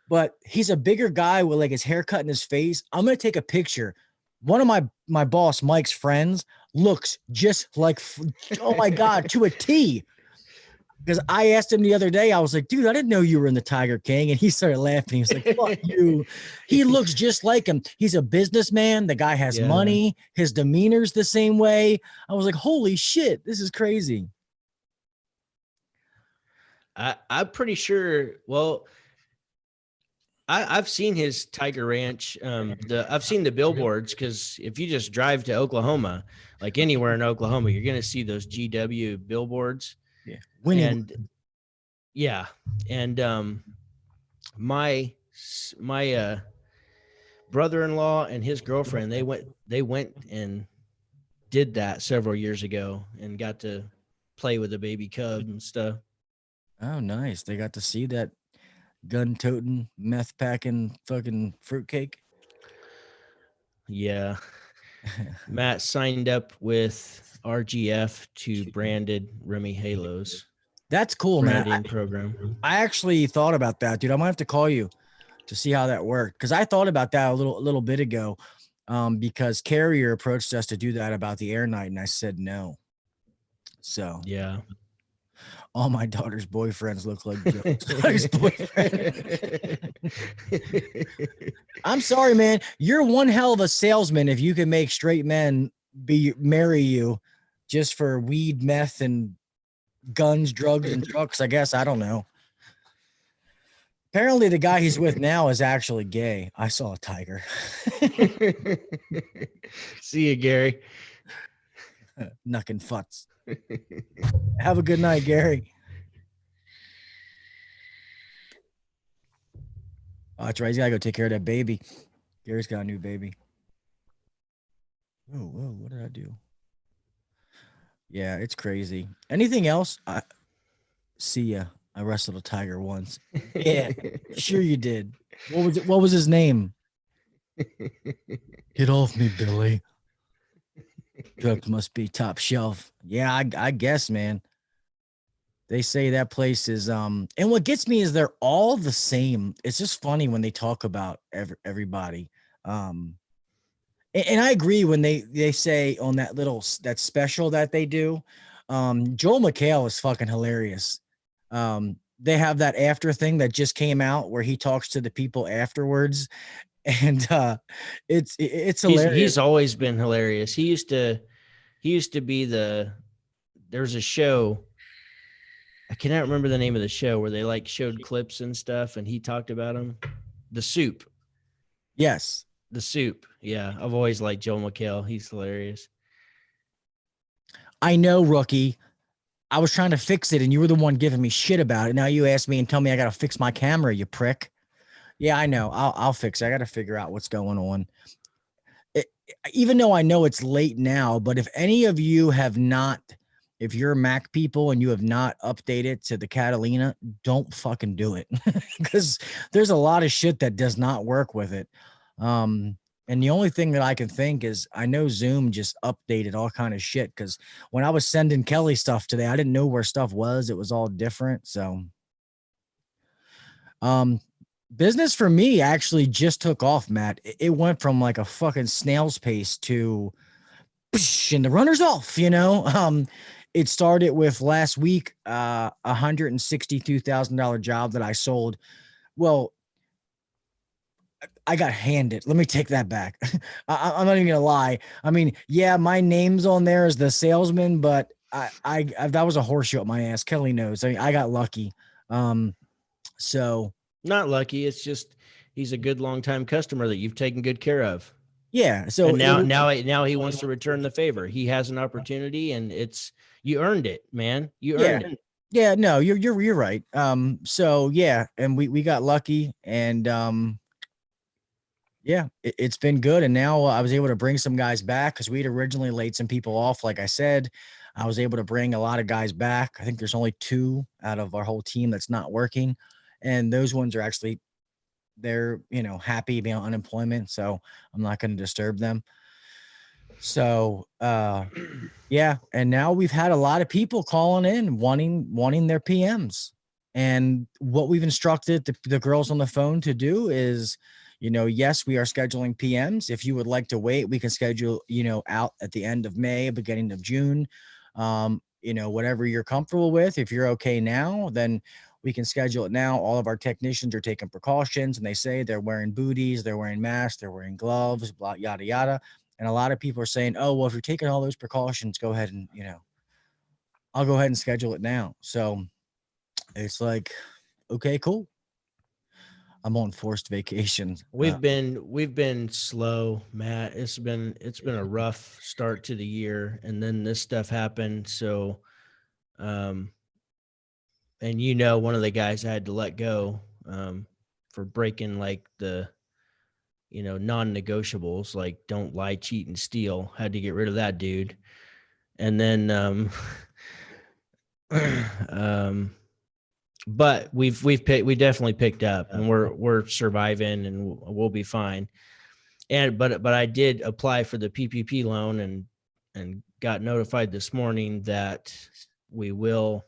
but he's a bigger guy with like his haircut and his face. I'm gonna take a picture. One of my boss Mike's friends looks just like, oh my god, to a T. Because I asked him the other day, I was like, dude, I didn't know you were in the Tiger King. And he started laughing. He was like, fuck you. He looks just like him. He's a businessman. The guy has money. His demeanor's the same way. I was like, holy shit, this is crazy. I'm pretty sure. Well, I've seen his Tiger Ranch. I've seen the billboards because if you just drive to Oklahoma, like anywhere in Oklahoma, you're going to see those GW billboards. Yeah. And yeah. And my brother-in-law and his girlfriend, they went and did that several years ago and got to play with a baby cub and stuff. Oh, nice. They got to see that gun-toting, meth-packing fucking fruitcake. Yeah. Matt signed up with RGF to branded Remy Halos That's cool, man. branding program. I actually thought about that, dude. I might have to call you to see how that worked, because I thought about that a little bit ago, because Carrier approached us to do that about the air night, and I said no. So Yeah. all my daughter's boyfriends look like Joe's daughter's boyfriend. I'm sorry, man. You're one hell of a salesman if you can make straight men marry you just for weed, meth, and guns, drugs, and trucks. I guess I don't know. Apparently, the guy he's with now is actually gay. I saw a tiger. See you, Gary. Knucking futs. Have a good night, Gary. Oh, that's right. He's got to go take care of that baby. Gary's got a new baby. Oh, whoa. What did I do? Yeah, it's crazy. Anything else? See ya. I wrestled a tiger once. Yeah, sure you did. What was his name? Get off me, Billy. Drugs must be top shelf. Yeah, I guess, man. They say that place is and what gets me is they're all the same. It's just funny when they talk about everybody. And I agree when they say on that special that they do. Joel McHale is fucking hilarious. They have that after thing that just came out where he talks to the people afterwards, and it's hilarious. He's always been hilarious. He used to be there's a show, I cannot remember the name of the show, where they like showed clips and stuff and he talked about them. The Soup. Yes. The Soup. Yeah, I've always liked Joel McHale. He's hilarious. I know, rookie. I was trying to fix it and you were the one giving me shit about it. Now you ask me and tell me I got to fix my camera, you prick. Yeah, I know. I'll fix it. I got to figure out what's going on. Even though I know it's late now, but if any of you have not, if you're Mac people and you have not updated to the Catalina, don't fucking do it, because there's a lot of shit that does not work with it. And the only thing that I can think is I know Zoom just updated all kind of shit, because when I was sending Kelly stuff today, I didn't know where stuff was. It was all different. So business for me actually just took off, Matt. It went from like a fucking snail's pace to and the runner's off, you know. It started with last week, $162,000 job that I sold. Well, I got handed. Let me take that back. I'm not even gonna lie. I mean, yeah, my name's on there as the salesman, but I that was a horseshoe up my ass. Kelly knows. I mean, I got lucky. So not lucky. It's just he's a good long-time customer that you've taken good care of. Yeah. So and now he wants to return the favor. He has an opportunity, and you earned it, man. You earned it. Yeah. No, you're right. So yeah, and we got lucky, and yeah, it's been good. And now I was able to bring some guys back because we'd originally laid some people off. Like I said, I was able to bring a lot of guys back. I think there's only 2 out of our whole team that's not working, and those ones are actually they're happy being on unemployment, so I'm not going to disturb them. So yeah, and now we've had a lot of people calling in wanting their PMs, and what we've instructed the girls on the phone to do is, yes, we are scheduling PMs. If you would like to wait, we can schedule out at the end of May, beginning of June. Whatever you're comfortable with. If you're okay now, then we can schedule it now. All of our technicians are taking precautions, and they say they're wearing booties, they're wearing masks, they're wearing gloves, blah, yada, yada. And a lot of people are saying, oh, well, if you're taking all those precautions, go ahead and, I'll go ahead and schedule it now. So it's like, okay, cool. I'm on forced vacation. We've been slow, Matt. It's been a rough start to the year, and then this stuff happened. So, and one of the guys I had to let go for breaking like the non-negotiables, like don't lie, cheat, and steal. Had to get rid of that dude. And then, but we definitely picked up, and we're surviving, and we'll be fine. But I did apply for the PPP loan and got notified this morning that the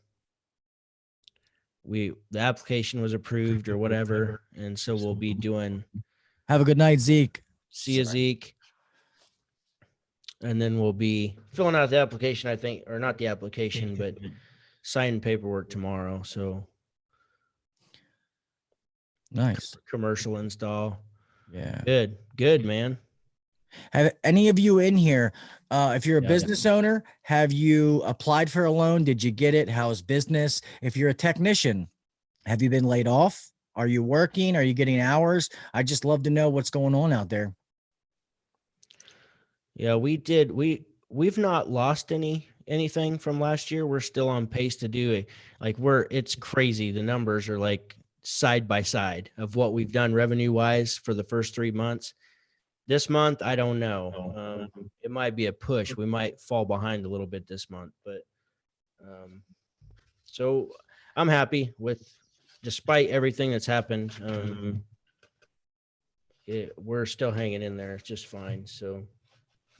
application was approved or whatever, and so we'll be doing. Have a good night, Zeke. See you, Zeke. And then we'll be filling out the application, I think, or not the application, but signing paperwork tomorrow. So nice. Commercial install. Yeah. Good, man. Have any of you in here, if you're a business owner, have you applied for a loan? Did you get it? How's business? If you're a technician, have you been laid off? Are you working? Are you getting hours? I just love to know what's going on out there. Yeah, we've not lost anything from last year. We're still on pace to do it's crazy. The numbers are like side by side of what we've done revenue wise for the first 3 months. This month, I don't know. It might be a push. We might fall behind a little bit this month, but so I'm happy with, despite everything that's happened. We're still hanging in there. It's just fine. So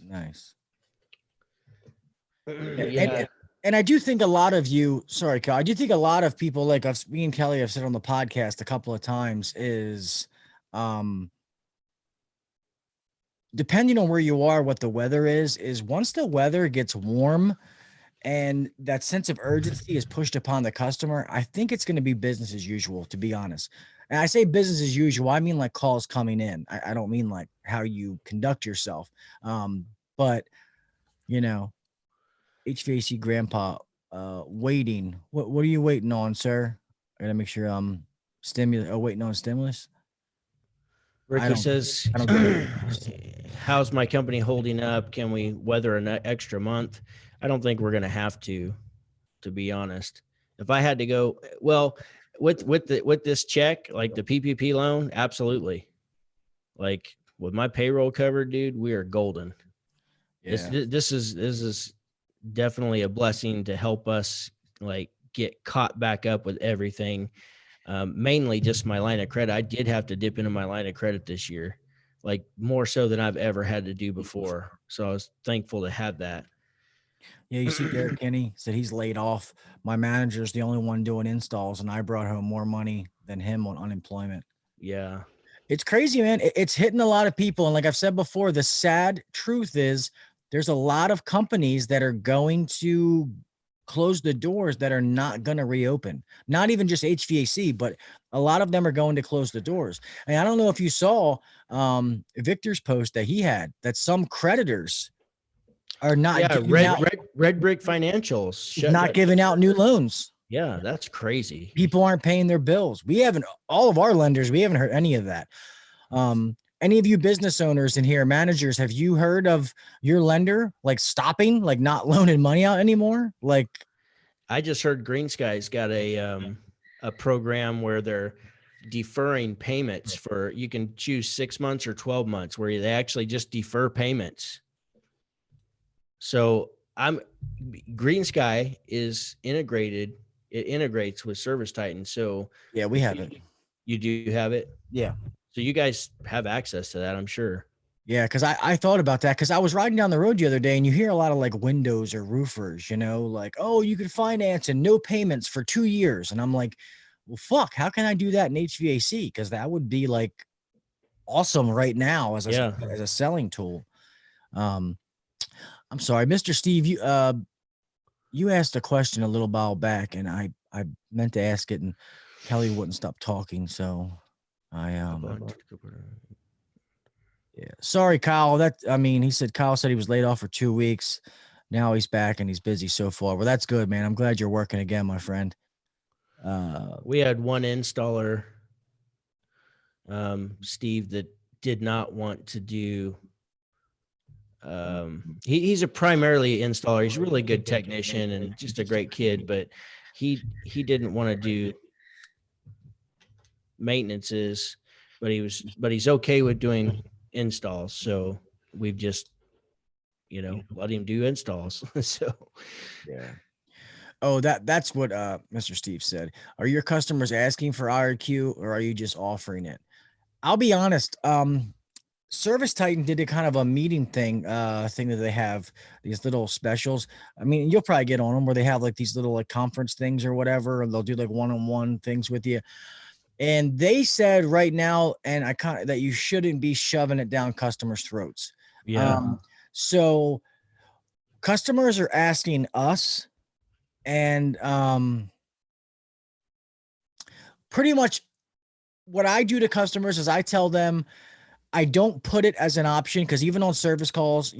nice. Yeah. And I do think a lot of you, sorry, Kyle, I do think a lot of people, like me and Kelly have said on the podcast a couple of times, is depending on where you are, what the weather is once the weather gets warm and that sense of urgency is pushed upon the customer, I think it's going to be business as usual, to be honest. And I say business as usual, I mean like calls coming in. I don't mean like how you conduct yourself. But HVAC grandpa, waiting. What are you waiting on, sir? I gotta make sure stimulus. Oh, waiting on stimulus. Ricky says, I don't get it. How's my company holding up? Can we weather an extra month? I don't think we're gonna have to be honest. If I had to go, well, with this check, like the PPP loan, absolutely. Like with my payroll covered, dude, we are golden. Yeah. This is definitely a blessing to help us like get caught back up with everything. Mainly just my line of credit. I did have to dip into my line of credit this year, like more so than I've ever had to do before. So I was thankful to have that. Yeah, you see, Derek Kenny said he's laid off. My manager's the only one doing installs, and I brought home more money than him on unemployment. Yeah. It's crazy, man. It's hitting a lot of people. And like I've said before, the sad truth is there's a lot of companies that are going to close the doors, that are not going to reopen. Not even just HVAC, but a lot of them are going to close the doors. And I don't know if you saw Victor's post that he had, that some creditors are not Red Brick Financials not giving out new loans. Yeah, that's crazy. People aren't paying their bills. All of our lenders, we haven't heard any of that. Any of you business owners in here, managers, have you heard of your lender like stopping, like not loaning money out anymore? Like, I just heard Green Sky's got a program where they're deferring payments for, you can choose 6 months or 12 months where they actually just defer payments. So Green Sky is integrated. It integrates with Service Titan. So yeah, we have it. You do have it? Yeah. So you guys have access to that, I'm sure. Yeah, because I thought about that, because I was riding down the road the other day and you hear a lot of like windows or roofers, like, oh, you could finance and no payments for 2 years. And I'm like, well, fuck, how can I do that in HVAC? Because that would be like awesome right now as a selling tool. I'm sorry, Mr. Steve, you asked a question a little while back and I meant to ask it and Kelly wouldn't stop talking. So yeah. Sorry, Kyle. He said Kyle said he was laid off for 2 weeks. Now he's back and he's busy so far. Well, that's good, man. I'm glad you're working again, my friend. We had one installer, Steve, that did not want to do. He's a primarily installer. He's a really good technician and just a great kid, but he didn't want to do maintenances. but he's okay with doing installs. So we've just, let him do installs. So Yeah. Oh, that's what Mr. Steve said. Are your customers asking for IRQ or are you just offering it? I'll be honest. Service Titan did a kind of a meeting thing that they have these little specials. I mean, you'll probably get on them where they have like these little like conference things or whatever, or they'll do like one-on-one things with you. And they said right now, and I kind of that you shouldn't be shoving it down customers' throats. yeah. So customers are asking us, and pretty much what I do to customers is I tell them I don't put it as an option because even on service calls,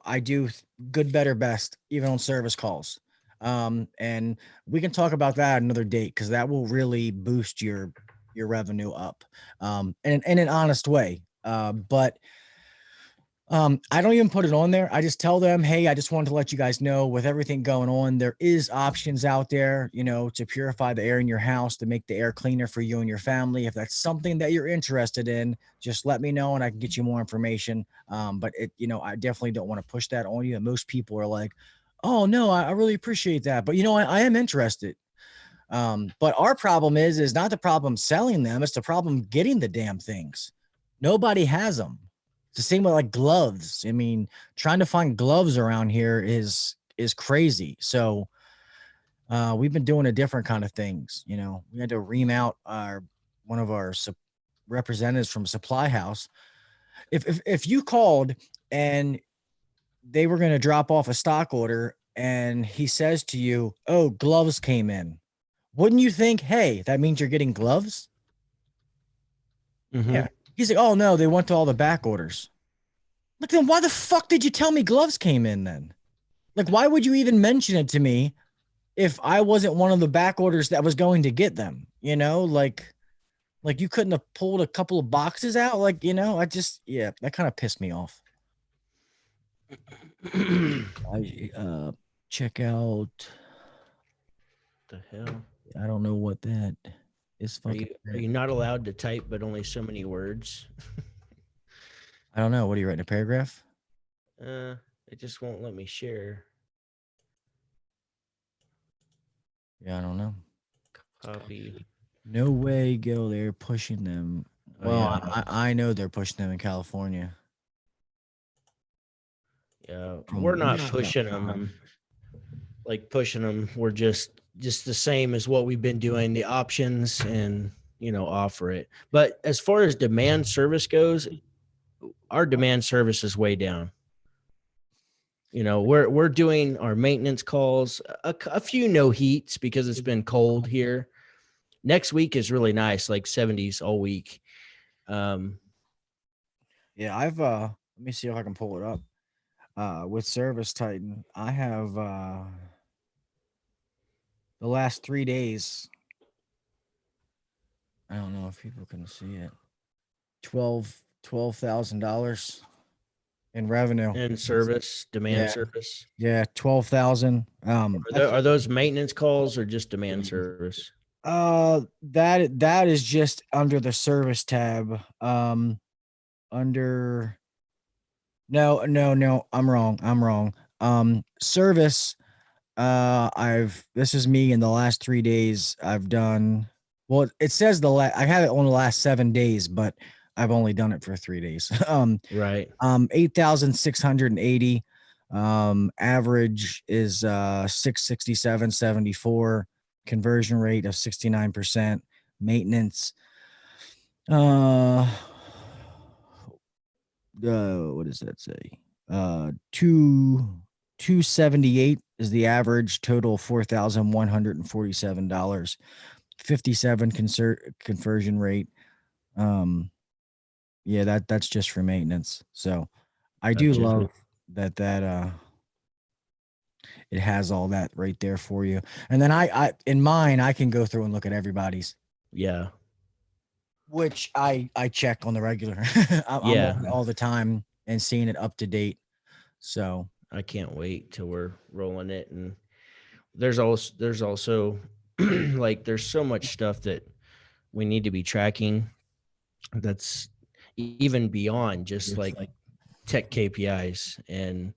I do good, better, best, even on service calls. And we can talk about that another date because that will really boost your revenue up, and in an honest way. But I don't even put it on there. I just tell them, hey, I just wanted to let you guys know with everything going on, there is options out there, to purify the air in your house, to make the air cleaner for you and your family. If that's something that you're interested in, just let me know and I can get you more information. But I definitely don't want to push that on you. And most people are like, oh no, I really appreciate that. But I am interested. But our problem is not the problem selling them. It's the problem getting the damn things. Nobody has them. It's the same with like gloves. I mean, trying to find gloves around here is crazy. So we've been doing a different kind of things. We had to ream out one of our representatives from Supply House. If you called and they were going to drop off a stock order and he says to you, "Oh, gloves came in," wouldn't you think, hey, that means you're getting gloves? Mm-hmm. Yeah. He's like, oh no, they went to all the back orders. Like, then why the fuck did you tell me gloves came in then? Like, why would you even mention it to me if I wasn't one of the back orders that was going to get them? Like you couldn't have pulled a couple of boxes out. Like, that kind of pissed me off. I check out. The hell? I don't know what that is. Are Fucking. you not allowed to type but only so many words? I don't know. What are you writing, a paragraph? It just won't let me share. Yeah, I don't know. Copy. No way, Gil. They're pushing them. Oh, Well, yeah. I know they're pushing them in California. Yeah, From we're not pushing them. Pushing them. We're just the same as what we've been doing. The options and offer it. But as far as demand service goes, our demand service is way down. We're doing our maintenance calls, a few no heats because it's been cold here. Next week is really nice, like 70s all week. Yeah, I've let me see if I can pull it up. With Service Titan, I have the last 3 days. I don't know if people can see it. $12,000 in revenue. And service, demand Yeah. service. Yeah, 12,000. Are those maintenance calls or just demand service? That is just under the service tab. Under no, I'm wrong. Service. This is me in the last 3 days. I've done. Well, it says I have it on the last 7 days, but I've only done it for 3 days. Right. 8,680. Average is 667.74. Conversion rate of 69%. Maintenance. What does that say? 278 is the average. Total $4,147. 57 conversion rate. Yeah, that's just for maintenance. So I do Gotcha. love that it has all that right there for you. And then I in mine I can go through and look at everybody's. Yeah. Which I check on the regular. I'm Yeah. on it all the time and seeing it up to date. So I can't wait till we're rolling it. And there's also like there's so much stuff that we need to be tracking. that's even beyond just like tech KPIs.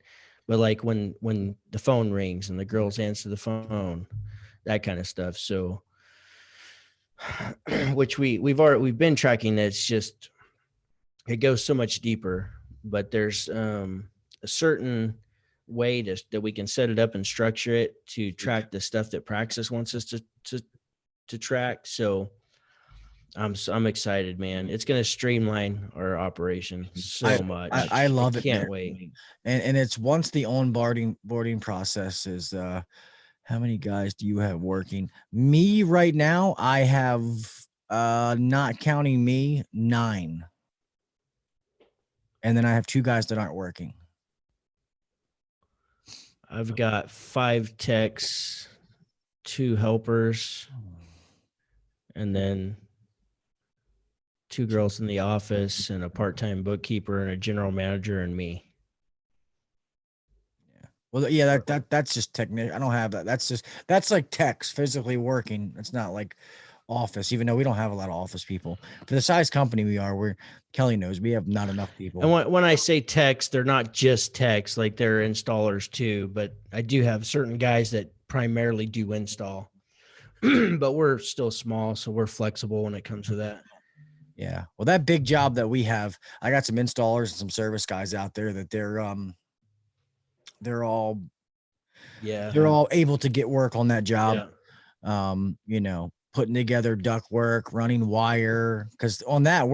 But like when the phone rings and the girls answer the phone, that kind of stuff. So, which we've been tracking. It's just, it goes so much deeper, but there's a certain way that we can set it up and structure it to track the stuff that Praxis wants us to track. So I'm excited, man. It's going to streamline our operation so much. I love it. Can't wait. And it's once the onboarding process is, how many guys do you have working? Me right now, I have, not counting me, 9. And then I have 2 guys that aren't working. I've got 5 techs, 2 helpers, and then 2 girls in the office and a part-time bookkeeper and a general manager and me. Yeah. Well, yeah, that's just technique. I don't have that. That's like techs physically working. It's not like office, even though we don't have a lot of office people. For the size company we are, Kelly knows we have not enough people. And when I say techs, they're not just techs, like they're installers too, but I do have certain guys that primarily do install. But we're still small, so we're flexible when it comes to that. Yeah. Well, that big job that we have, I got some installers and some service guys out there that they're all able to get work on that job. Yeah. Putting together duct work, running wire, because on that,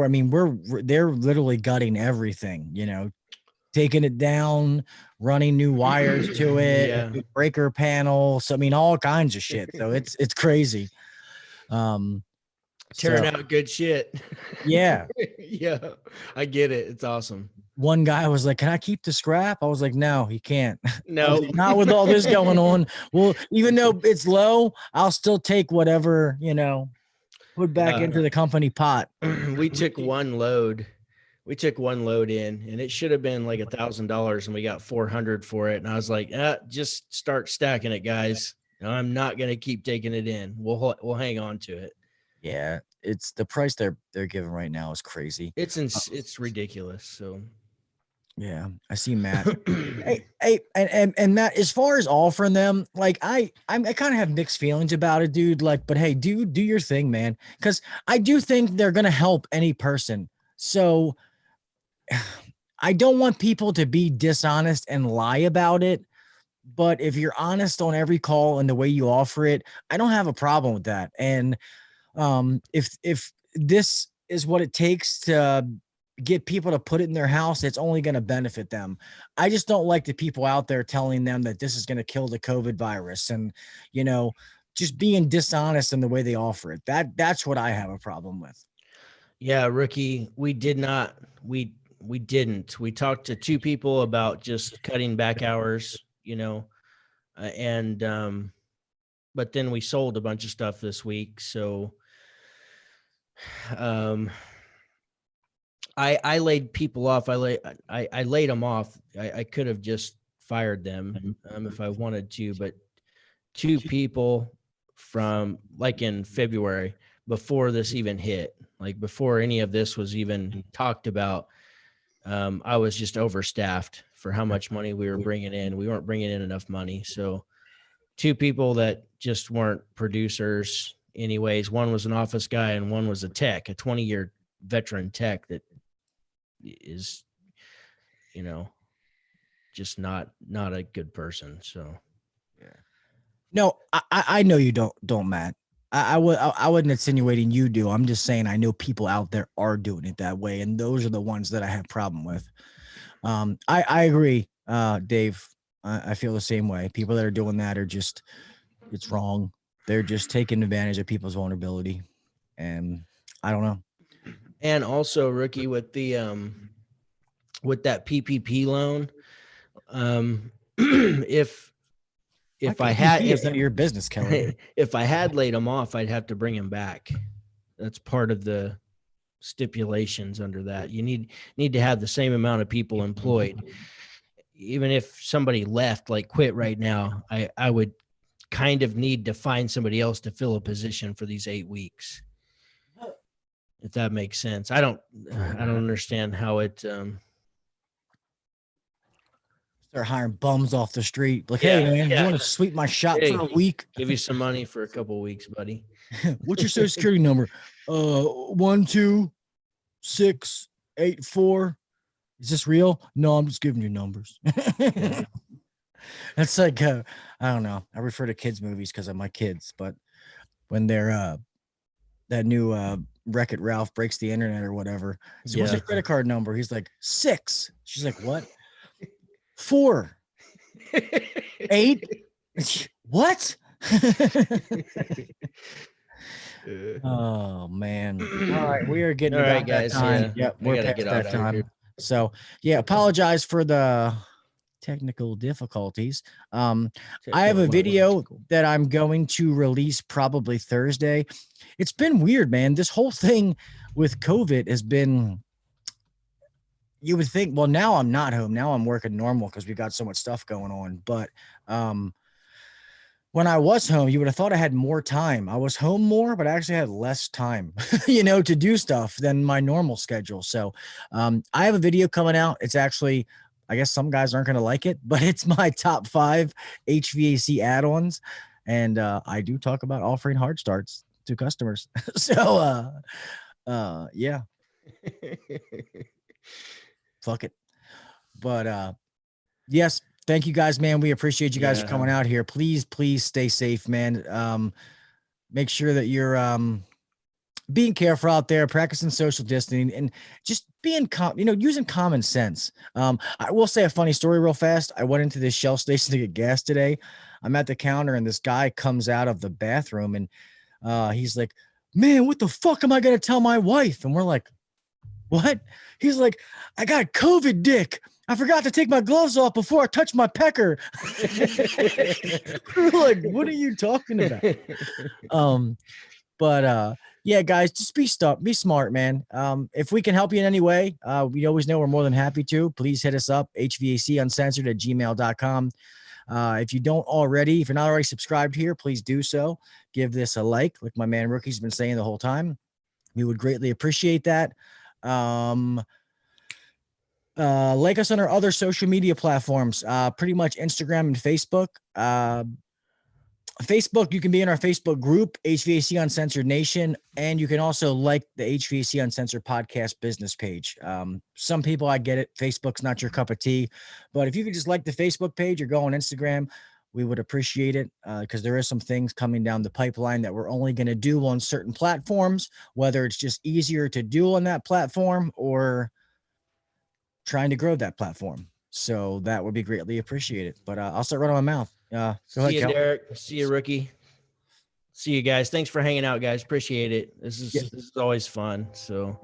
they're literally gutting everything, taking it down, running new wires to it, breaker panel. So all kinds of shit. So it's crazy. Tearing out good shit. Yeah. Yeah, I get it. It's awesome. One guy was like, "Can I keep the scrap?" I was like, "No, he can't." No, like, not with all this going on. Well, even though it's low, I'll still take whatever, put back into the company pot. We took one load. We took one load in, and it should have been like $1,000, and we got 400 for it. And I was like, just start stacking it, guys. I'm not going to keep taking it in. We'll hang on to it. Yeah, it's the price they're giving right now is crazy. It's ridiculous. So, yeah, I see Matt. hey, and Matt, as far as offering them, like I kind of have mixed feelings about it, dude. Like, but hey, do your thing, man, because I do think they're gonna help any person. So I don't want people to be dishonest and lie about it. But if you're honest on every call and the way you offer it, I don't have a problem with that. And if this is what it takes to get people to put it in their house, it's only going to benefit them. I just don't like the people out there telling them that this is going to kill the COVID virus and, just being dishonest in the way they offer it. That's what I have a problem with. Yeah, rookie, we didn't. We talked to 2 people about just cutting back hours, but then we sold a bunch of stuff this week. So, I laid people off. I laid them off. I could have just fired them if I wanted to, but 2 people from like in February, before this even hit, like before any of this was even talked about, I was just overstaffed for how much money we were bringing in. We weren't bringing in enough money. So 2 people that just weren't producers anyways. One was an office guy and one was a tech, a 20-year veteran tech that is, just not a good person. So, yeah. No, I know you don't, Matt. I wasn't insinuating you do. I'm just saying I know people out there are doing it that way, and those are the ones that I have problem with. I agree, Dave. I feel the same way. People that are doing that are just, it's wrong. They're just taking advantage of people's vulnerability, and I don't know. And also, rookie, with the with that PPP loan, if I had, if none of your business, Kelly. If I had laid them off, I'd have to bring him back. That's part of the stipulations under that. You need to have the same amount of people employed. Even if somebody left, like quit right now, I would kind of need to find somebody else to fill a position for these 8 weeks. if that makes sense. I don't understand how it, Start hiring bums off the street. Like, hey, man, you want to sweep my shop for a week? Give you some money for a couple of weeks, buddy. What's your social security number? 12684. Is this real? No, I'm just giving you numbers. That's like, I don't know. I refer to kids movies because of my kids, but when they're that new Wreck-It Ralph breaks the internet or whatever. So what's your credit card number? He's like 6. She's like, what? 4. 8. What? Oh man. All right, we are getting about that time. Yep, we're past that time. So yeah, apologize for the technical difficulties. I have a video that I'm going to release probably Thursday. It's been weird, man. This whole thing with COVID has been, you would think, well, now I'm not home. Now I'm working normal because we got so much stuff going on. But when I was home, you would have thought I had more time. I was home more, but I actually had less time, to do stuff than my normal schedule. So I have a video coming out. It's actually, I guess some guys aren't going to like it, but it's my top 5 HVAC add-ons. And I do talk about offering hard starts to customers. So yeah. Fuck it. But yes, thank you guys, man. We appreciate you guys for coming out here. Please stay safe, man. Make sure that you're being careful out there, practicing social distancing, and just being using common sense. I will say a funny story real fast. I went into this Shell station to get gas today. I'm at the counter and this guy comes out of the bathroom and he's like, man, what the fuck am I gonna tell my wife? And we're like, what? He's like, I got COVID dick. I forgot to take my gloves off before I touch my pecker. We're like, what are you talking about? But yeah, guys, just be smart, man. If we can help you in any way, we always know we're more than happy to. Please hit us up, hvacuncensored@gmail.com. If you're not already subscribed here, please do so. Give this a like my man Rookie's been saying the whole time. We would greatly appreciate that. Like us on our other social media platforms, pretty much Instagram and Facebook. Facebook, you can be in our Facebook group, HVAC Uncensored Nation, and you can also like the HVAC Uncensored podcast business page. Some people, I get it, Facebook's not your cup of tea, but if you could just like the Facebook page or go on Instagram, we would appreciate it, because there is some things coming down the pipeline that we're only going to do on certain platforms, whether it's just easier to do on that platform or trying to grow that platform. So that would be greatly appreciated. But I'll start right on my mouth. Go ahead, you, Derek. See you, Rookie. See you guys. Thanks for hanging out, guys. Appreciate it. This is always fun. So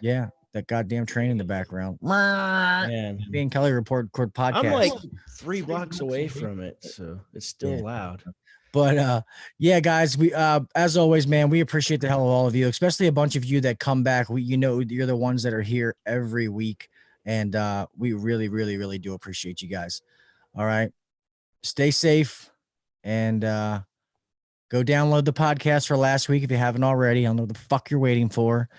yeah, that goddamn train in the background. Man, Gil and Kelley record podcast. I'm like 3 blocks away from it, so it's still loud. But yeah, guys, we as always, man, we appreciate the hell of all of you, especially a bunch of you that come back. You're the ones that are here every week, and we really, really, really do appreciate you guys. All right, stay safe, and go download the podcast for last week if you haven't already. I don't know what the fuck you're waiting for.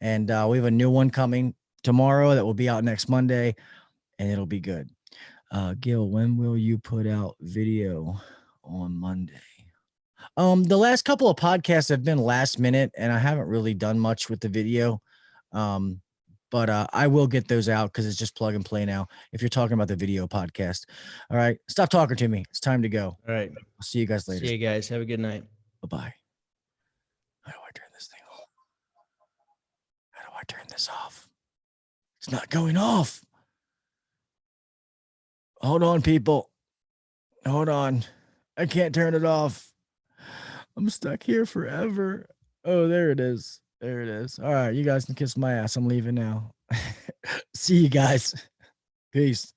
And we have a new one coming tomorrow that will be out next Monday, and it'll be good. Gil, when will you put out video on Monday? The last couple of podcasts have been last minute, and I haven't really done much with the video. But I will get those out because it's just plug and play now. If you're talking about the video podcast. All right. Stop talking to me. It's time to go. All right. I'll see you guys later. See you guys. Have a good night. Bye-bye. How do I turn this thing off? How do I turn this off? It's not going off. Hold on, people. Hold on. I can't turn it off. I'm stuck here forever. Oh, there it is. There it is. All right, you guys can kiss my ass. I'm leaving now. See you guys. Peace.